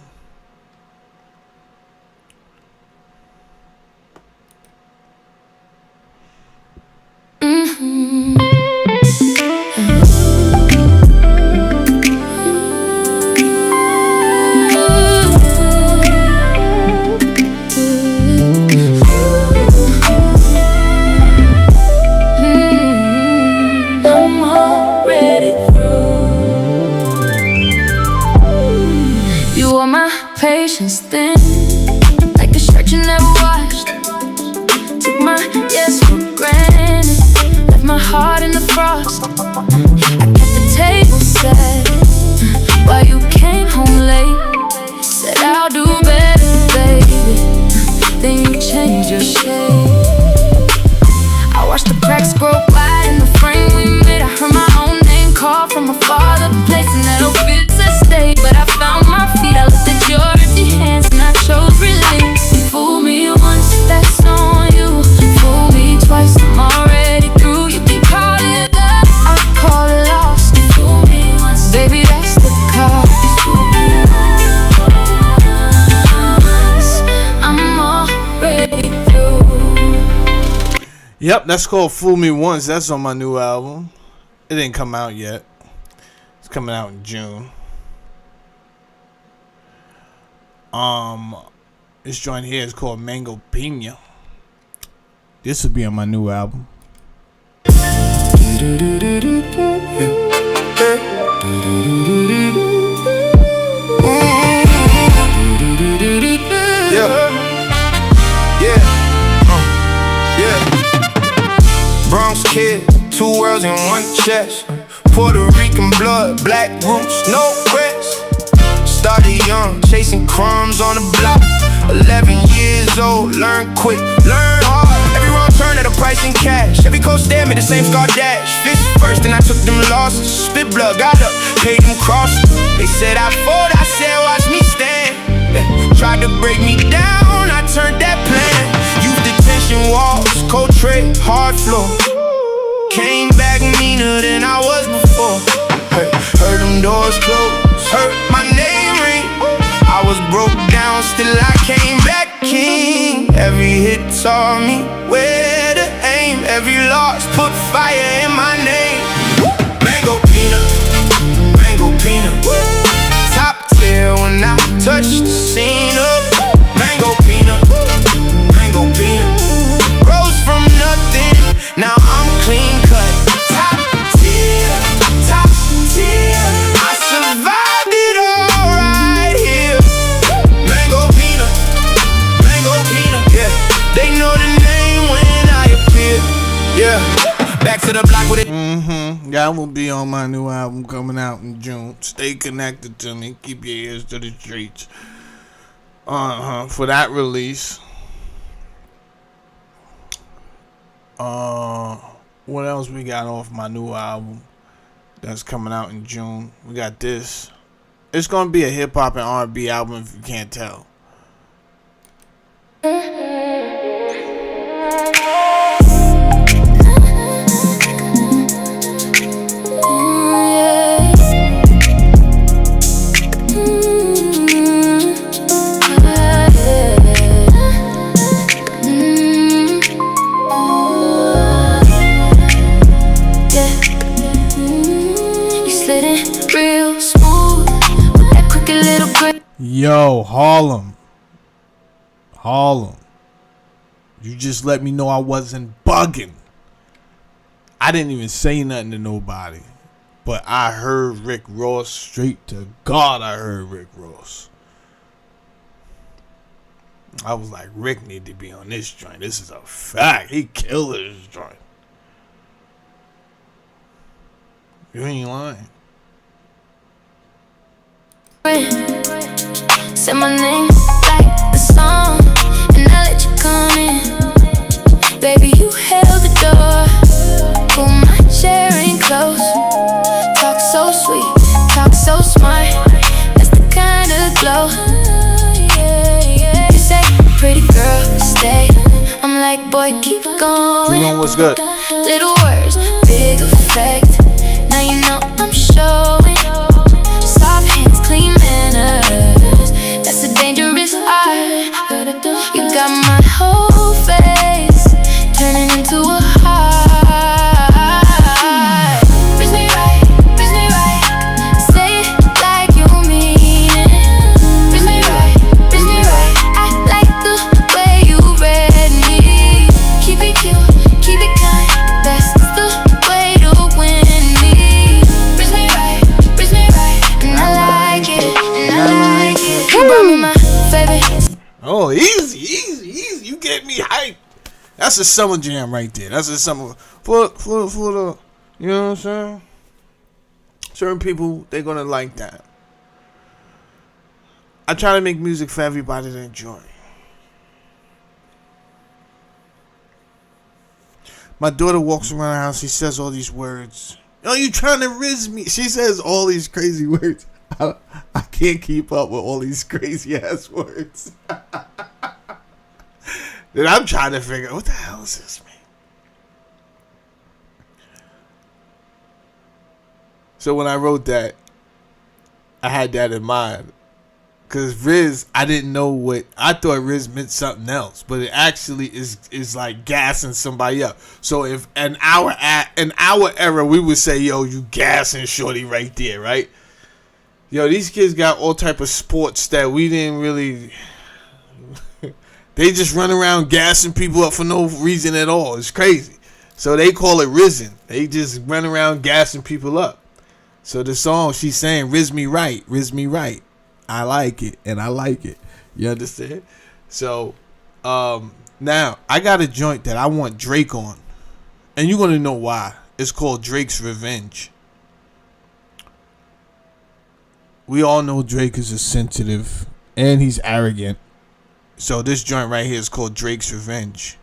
Patience thin, like a shirt you never washed. Took my yes for granted, left my heart in the frost. I kept the table set while you came home late. Said I'll do better, baby. Then you changed your shape. I watched the cracks grow wide in the frame we made. I heard my own name called from afar. The place in that old fit to stay, but I found my feet. Yep, that's called Fool Me Once. That's on my new album. It didn't come out yet. It's coming out in June. This joint here is called Mango Pina. This will be on my new album. Bronx kid, 2 worlds in one chest. Puerto Rican blood, black roots, no quest. Started young, chasing crumbs on the block. 11 years old, learn quick, learn hard. Every wrong turn at a price in cash. Every coast stared me the same scar dash. Fist first and I took them losses. Spit blood, got up, paid them crosses. They said I fold, I said watch me stand. Tried to break me down, I turned that plan. Youth detention walls, cold tray, hard floor. Came back meaner than I was before. Heard them doors close, heard my name ring. I was broke down, still I came back king. Every hit taught me where to aim. Every loss put fire in my name. Mango Pina, Mango Pina. Top tier when I touch the scene up. Mango Pina, Mango Pina. Rose from nothing, now I'm clean cut. Top tier, top tier. I survived it all right here. Mango Pina, Mango Pina. Yeah, they know the name when I appear. Yeah, back to the block with it. That will be on my new album coming out in June. Stay connected to me. Keep your ears to the streets. For that release. What else we got off my new album that's coming out in June? We got this. It's gonna be a hip hop and R&B album if you can't tell. Yo, Harlem. You just let me know I wasn't bugging. I didn't even say nothing to nobody. But I heard Rick Ross. Straight to God, I heard Rick Ross. I was like, Rick need to be on this joint. This is a fact. He killed this joint. You ain't lying. Say my name like the song, and I let you come in. Baby, you held the door, pull my chair in close. Talk so sweet, talk so smart. That's the kind of glow. You say, pretty girl, stay. I'm like, boy, keep going. You know what's good? Little words, big effect. Now you know I'm showing. Soft hands, clean manners. That's a dangerous art. You got my whole face turning into a heart. Bring me right. Say it like you mean it. Bring me right. I like the way you read me. Keep it cute, keep it kind. That's the way to win me. Bring me right. And I like it. You brought me my favorite. Oh, easy. You get me hyped. That's a summer jam right there. That's a summer for the, you know what I'm saying? Certain people, they're gonna like that. I try to make music for everybody to enjoy. My daughter walks around the house. She says all these words. Oh, you trying to riz me? She says all these crazy words. I can't keep up with all these crazy ass words. Then I'm trying to figure out what the hell is this, man? So when I wrote that, I had that in mind. Cause Riz, I didn't know what I thought Riz meant something else, but it actually is like gassing somebody up. So if an hour era, we would say, "Yo, you gassing shorty right there, right?" Yo, these kids got all type of sports that we didn't really. They just run around gassing people up for no reason at all. It's crazy. So they call it Rizzing. They just run around gassing people up. So the song she's saying, "Riz me right, Riz me right." I like it, and I like it. You understand? So, now I got a joint that I want Drake on, and you're gonna know why. It's called Drake's Revenge. We all know Drake is a sensitive, and he's arrogant. So this joint right here is called Drake's Revenge.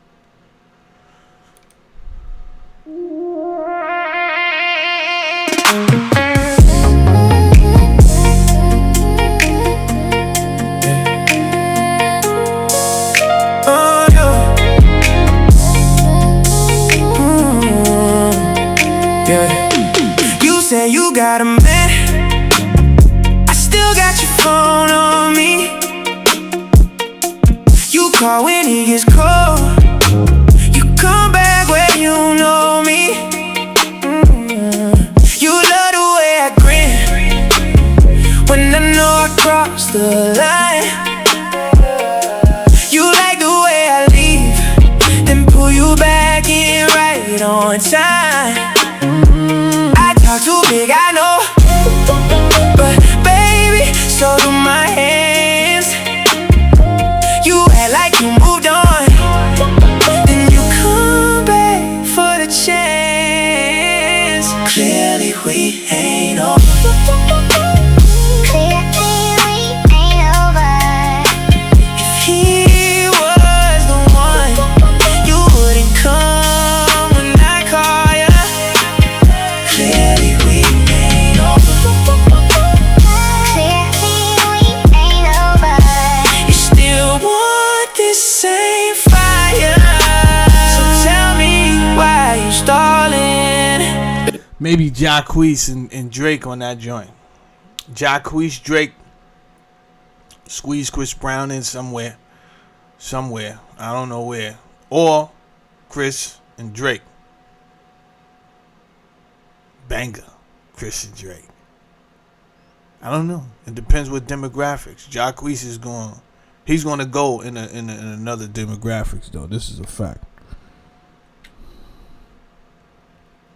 You got a man, I still got your phone on me. You call when it gets cold, you come back when you know me. You love the way I grin when I know I crossed the line. You like the way I leave, then pull you back in right on time. Too big, I know, but baby, so do my hands. You act like you moved on, then you come back for the chance. Clearly we ain't over. If he was the one, you wouldn't come when I call ya. Clearly we ain't over. You still want this same fire, so tell me why you stalling. Maybe Jacquees and Drake on that joint. Jacquees, Drake, squeeze Chris Brown in somewhere. I don't know where. Or Chris and Drake. Banger, Chris and Drake. I don't know. It depends what demographics. Jacquees is going. He's going to go in another demographics though. This is a fact.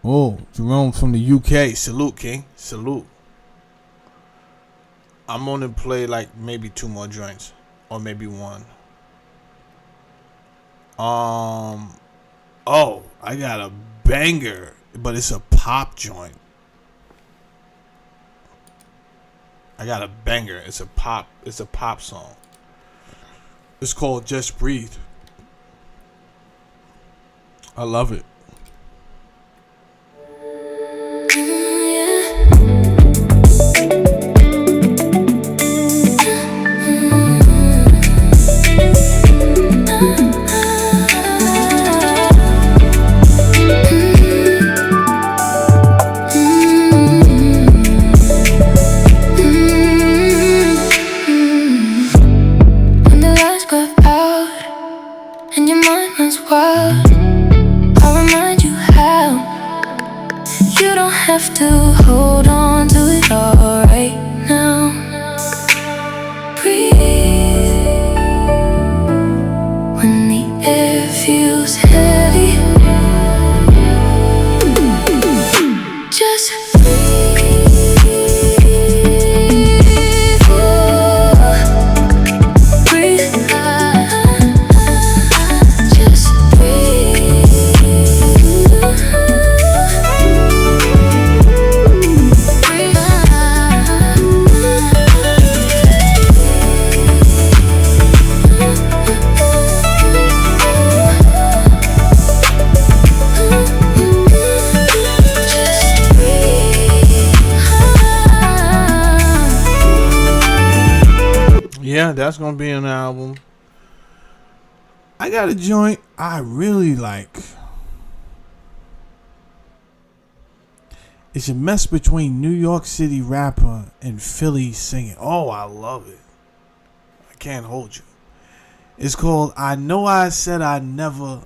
Oh, Jerome from the UK. Salute, King. Salute. I'm gonna play like maybe 2 more joints, or maybe 1. Oh, I got a banger, but it's a pop joint. I got a banger. It's a pop song. It's called Just Breathe. I love it. Have to hold on to it all right now. Breathe when the air feels heavy. Just breathe. Breathe. Just breathe. Yeah, that's gonna be an album. I got a joint I really like. It's a mess between New York City rapper and Philly singing. Oh, I love it. Can't Hold You. It's called I Know I Said I Never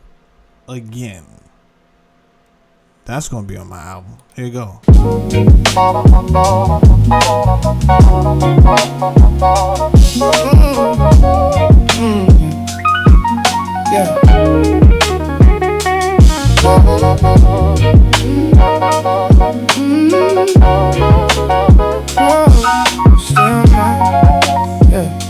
Again. That's going to be on my album. Here you go. Yeah. Still mine. Yeah.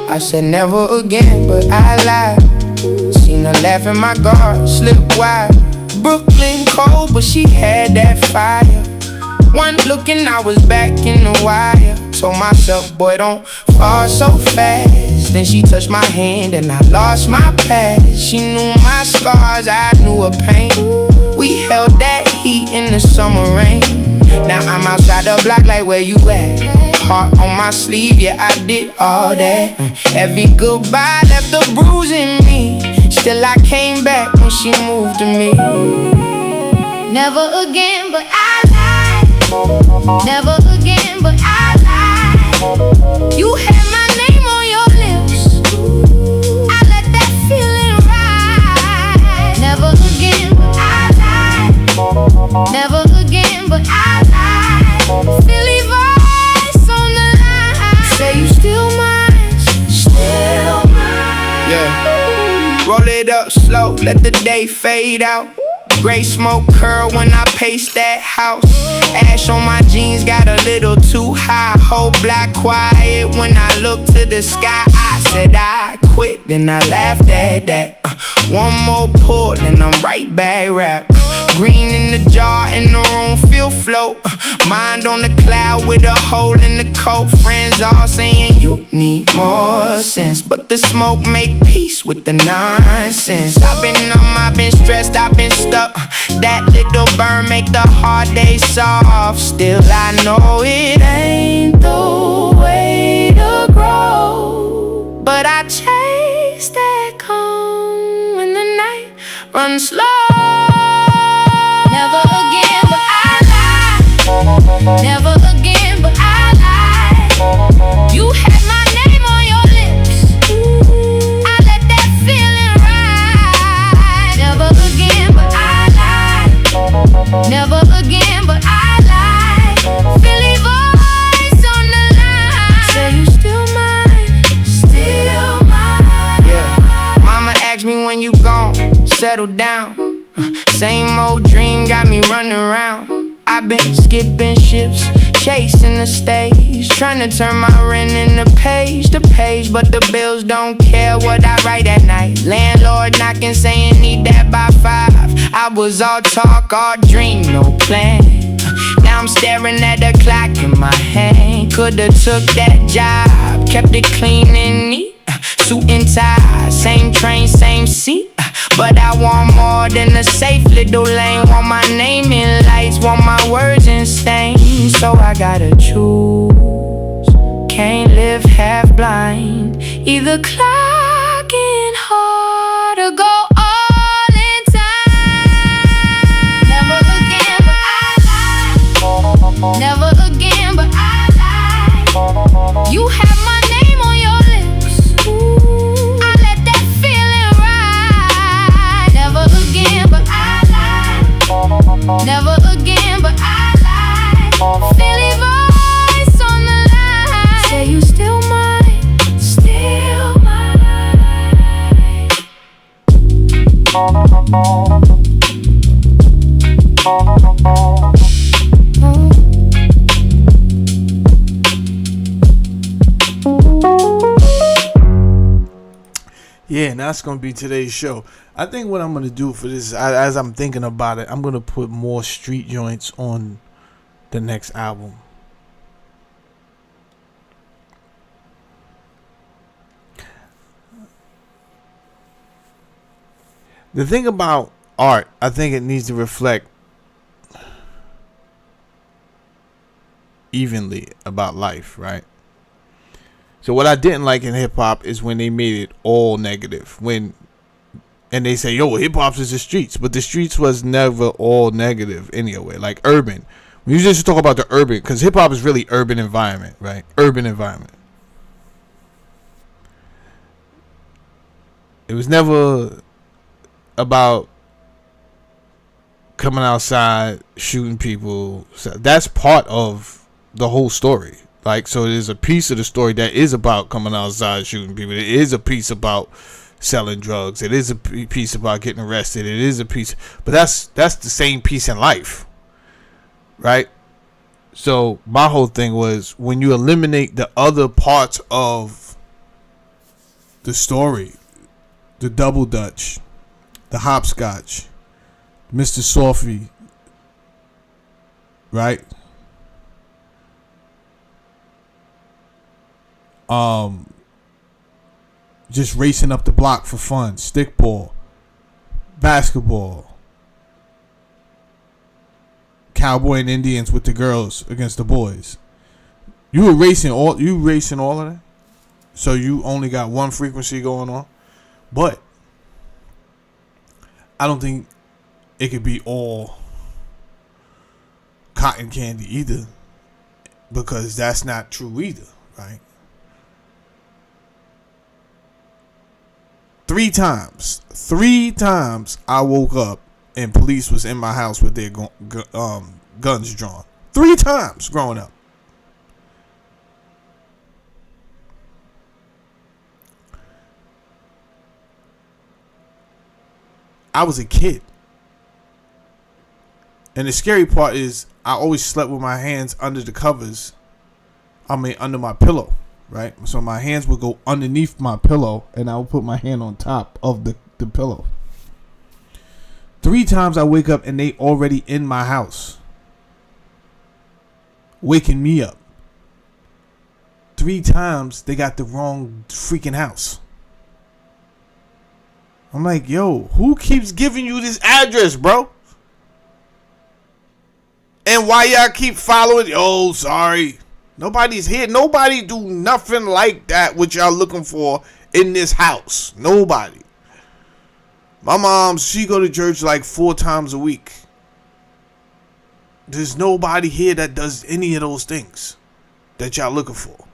I said never again, but I lied. Seen her laugh in my guard, slip wide. Brooklyn cold, but she had that fire. One look and I was back in the wire. Told myself, boy, don't fall so fast. Then she touched my hand and I lost my past. She knew my scars, I knew her pain. We held that heat in the summer rain. Now I'm outside the block like where you at? Heart on my sleeve, yeah, I did all that. Every goodbye left a bruise in me. Still I came back when she moved to me. Never again, but I lied. Never again, but I lied. You had my name on your lips. I let that feeling ride. Never again, but I lied. Never again, but I lied. Philly voice on the line. Say you still mine. Still mine. Yeah. Roll it up slow, let the day fade out. Gray smoke curl when I pace that house. Ash on my jeans got a little too high. Whole block quiet when I look to the sky. I said I quit, then I laughed at that. One more pull, then I'm right back rap. Green in the jar, in the room, feel float. Mind on the cloud with a hole in the coat. Friends all saying you need more sense, but the smoke make peace with the nonsense. I've been numb, I've been stressed, I've been stuck. That little burn make the hard days soft. Still I know it ain't the way to grow, but I chase that calm when the night runs slow. Never again, but I lied. Never again, but I lied. You had my name on your lips. I let that feeling ride. Never again, but I lied. Never again, but I lied. Philly voice on the line. Say you still mine. Still mine. Yeah. Mama asked me when you gon' settle down. Same old dream got me running around. I've been skipping ships, chasing the stage, trying to turn my rent into page to page, but the bills don't care what I write at night. Landlord knocking saying need that by 5. I was all talk, all dream, no plan. Now I'm staring at the clock in my hand. Coulda took that job, kept it clean and neat. Suit and tie, same train, same seat. But I want more than a safe little lane. Want my name in lights, want my words in stains. So I gotta choose, can't live half blind. Either clocking hard or go all in time. Never again, but I lied. Never again, but I lied. You have my name on your lips. I let that feeling ride. Never again, but I lied. Never again, but I lied. Philly voice on the line. Say you still mine. Still mine. Yeah, and that's going to be today's show. I think what I'm going to do for this, as I'm thinking about it, I'm going to put more street joints on the next album. The thing about art, I think it needs to reflect evenly about life, right? So what I didn't like in hip hop is when they made it all negative. And they say, yo, hip hop's is the streets, but the streets was never all negative anyway. Like urban, When you just talk about the urban, because hip hop is really urban environment, right? Urban environment. It was never about coming outside shooting people. So that's part of the whole story. Like, so there's a piece of the story that is about coming outside shooting people. It is a piece about selling drugs. It is a piece about getting arrested. It is a piece, but that's the same piece in life, right? So my whole thing was, when you eliminate the other parts of the story, the double dutch, the hopscotch, Mr. Softee, right? Just racing up the block for fun, stickball, basketball, cowboy and Indians with the girls against the boys. You racing all of that, so you only got one frequency going on. But I don't think it could be all cotton candy either, because that's not true either, right? 3 times I woke up and police was in my house with their guns drawn. 3 times growing up. I was a kid. And the scary part is, I always slept with my hands under the covers. Under my pillow, right? So my hands would go underneath my pillow, and I would put my hand on top of the pillow. 3 times I wake up and they already in my house, waking me up. 3 times they got the wrong freaking house. I'm like, yo, who keeps giving you this address, bro? And why y'all keep following? Oh, sorry. Nobody's here. Nobody do nothing like that what y'all looking for in this house. Nobody. My mom, she go to church like 4 times a week. There's nobody here that does any of those things that y'all looking for.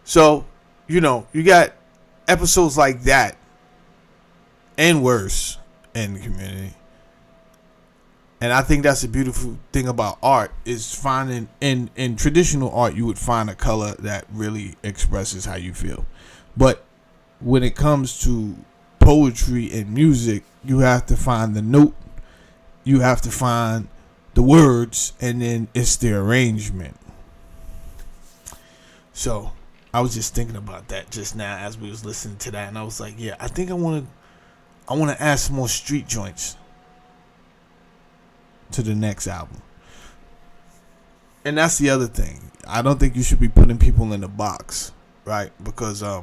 So, you got episodes like that and worse in the community. And I think that's a beautiful thing about art, is finding in traditional art, you would find a color that really expresses how you feel. But when it comes to poetry and music, you have to find the note, you have to find the words, and then it's the arrangement. So I was just thinking about that just now as we was listening to that, and I was like, yeah, I think I want to add some more street joints to the next album. And that's the other thing. I don't think you should be putting people in a box, right? Because I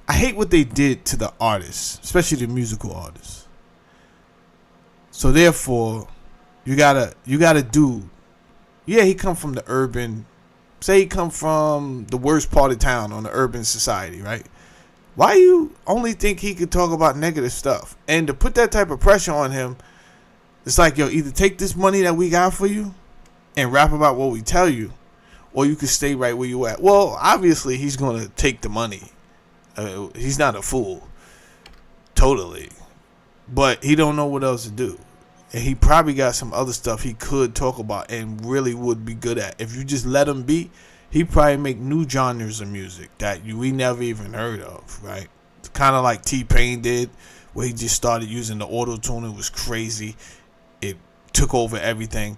hate what they did to the artists, especially the musical artists. So therefore, you gotta do. Yeah, he come from the urban. Say he come from the worst part of town on the urban society, right? Why you only think he could talk about negative stuff? And to put that type of pressure on him, it's like, yo, either take this money that we got for you and rap about what we tell you, or you can stay right where you at. Well, obviously, he's going to take the money. He's not a fool. Totally. But he don't know what else to do. And he probably got some other stuff he could talk about and really would be good at. If you just let him be, he'd probably make new genres of music that we never even heard of, right? Kind of like T-Pain did, where he just started using the auto-tune. It was crazy. It took over everything.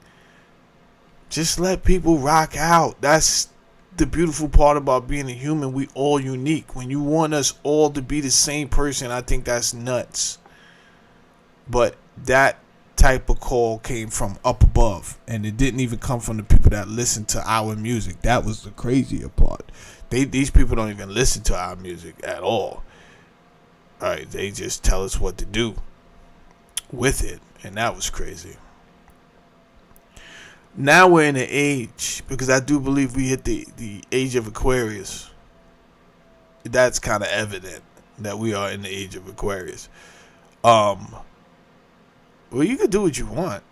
Just let people rock out. That's the beautiful part about being a human. We all unique. When you want us all to be the same person, I think that's nuts. But that type of call came from up above, and it didn't even come from the people that listen to our music. That was the crazier part. These people don't even listen to our music at all. All right, they just tell us what to do with it, and that was crazy. Now we're in an age, because I do believe we hit the age of Aquarius. That's kind of evident that we are in the age of Aquarius. Well, you could do what you want.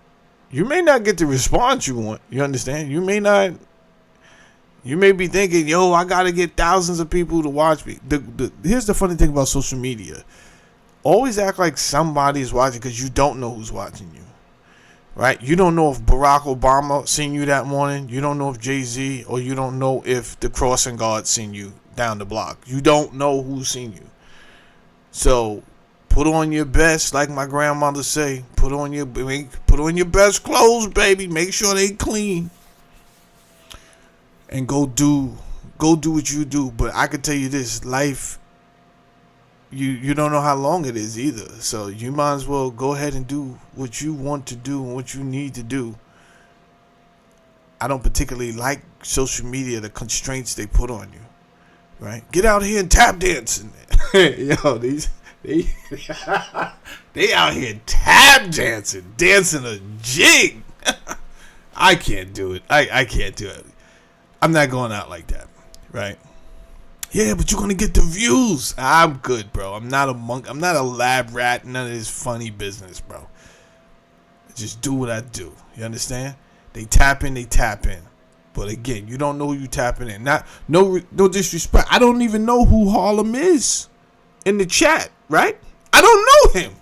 You may not get the response you want. You understand? You may not. You may be thinking, yo, I got to get thousands of people to watch me. Here's the funny thing about social media. Always act like somebody's watching because you don't know who's watching you. Right? You don't know if Barack Obama seen you that morning. You don't know if Jay-Z, or you don't know if the crossing guard seen you down the block. You don't know who's seen you. So put on your best, like my grandmother say. Put on your best clothes, baby. Make sure they clean. And go do what you do. But I can tell you this, life, you don't know how long it is either. So you might as well go ahead and do what you want to do and what you need to do. I don't particularly like social media, the constraints they put on you. Right? Get out here and tap dancing. Yo, they out here tap dancing a jig. I can't do it. I can't do it. I'm not going out like that, right? Yeah, but you're gonna get the views. I'm good, bro. I'm not a monk. I'm not a lab rat. None of this funny business, bro. I just do what I do. You understand? They tap in. But again, you don't know who you tapping in. No disrespect. I don't even know who Harlem is in the chat, right? I don't know him.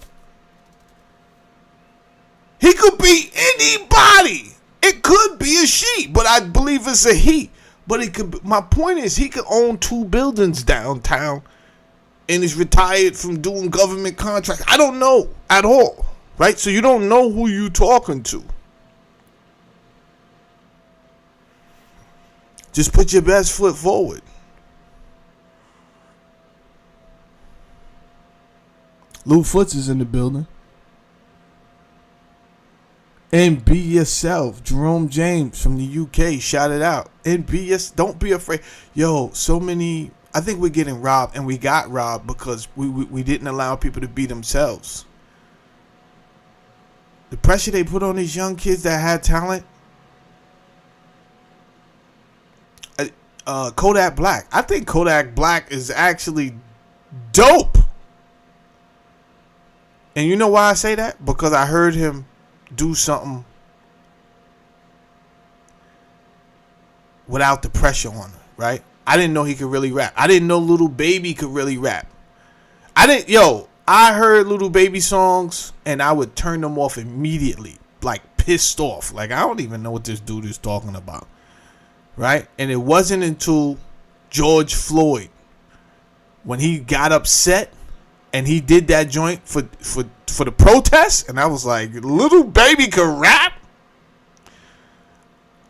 He could be anybody. It could be a she, but I believe it's a he. But it could. My point is, he could own 2 buildings downtown, and is retired from doing government contracts. I don't know at all, right? So you don't know who you talking to. Just put your best foot forward. Lou Foots is in the building. And be yourself. Jerome James from the UK. Shout it out. And don't be afraid. Yo, so many. I think we're getting robbed. And we got robbed because we didn't allow people to be themselves. The pressure they put on these young kids that had talent. Kodak Black. I think Kodak Black is actually dope. And you know why I say that? Because I heard him do something without the pressure on him, right? I didn't know he could really rap. I didn't know Little Baby could really rap. I heard Little Baby songs and I would turn them off immediately, like pissed off. Like, I don't even know what this dude is talking about, right? And it wasn't until George Floyd, when he got upset and he did that joint for the protest, and I was like, Little Baby could rap?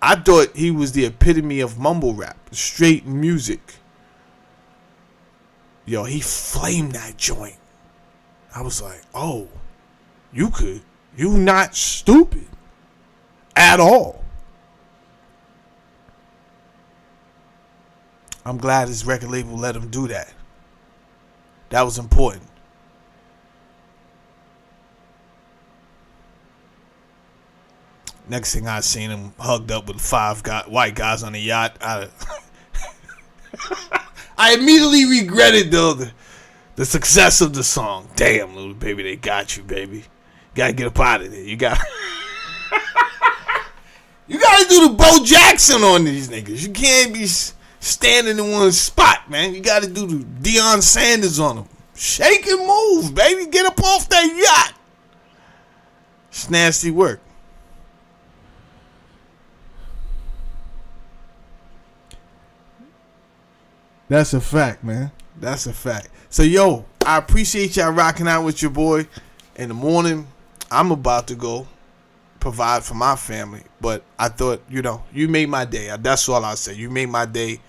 I thought he was the epitome of mumble rap, straight music. Yo, he flamed that joint. I was like, oh, you not stupid at all. I'm glad his record label let him do that. That was important. Next thing I seen him hugged up with 5 white guys on a yacht. I immediately regretted the success of the song. Damn, Little Baby, they got you, baby. You gotta get up out of there. You gotta do the Bo Jackson on these niggas. You can't be standing in one spot, man. You gotta do the Deion Sanders on them. Shake and move, baby. Get up off that yacht. It's nasty work. That's a fact, man. That's a fact. So, yo, I appreciate y'all rocking out with your boy. In the morning, I'm about to go provide for my family. But I thought, you made my day. That's all I say. You made my day.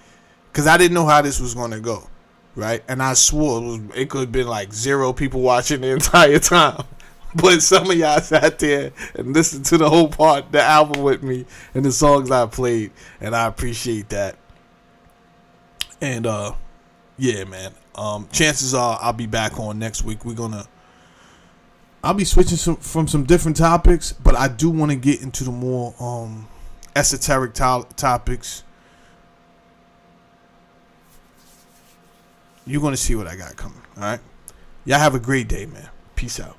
Because I didn't know how this was going to go, right? And I swore it could have been like 0 people watching the entire time. But some of y'all sat there and listened to the whole the album with me and the songs I played. And I appreciate that. And, yeah, man. Chances are I'll be back on next week. I'll be switching from some different topics, but I do want to get into the more esoteric topics. You're going to see what I got coming, all right? Y'all have a great day, man. Peace out.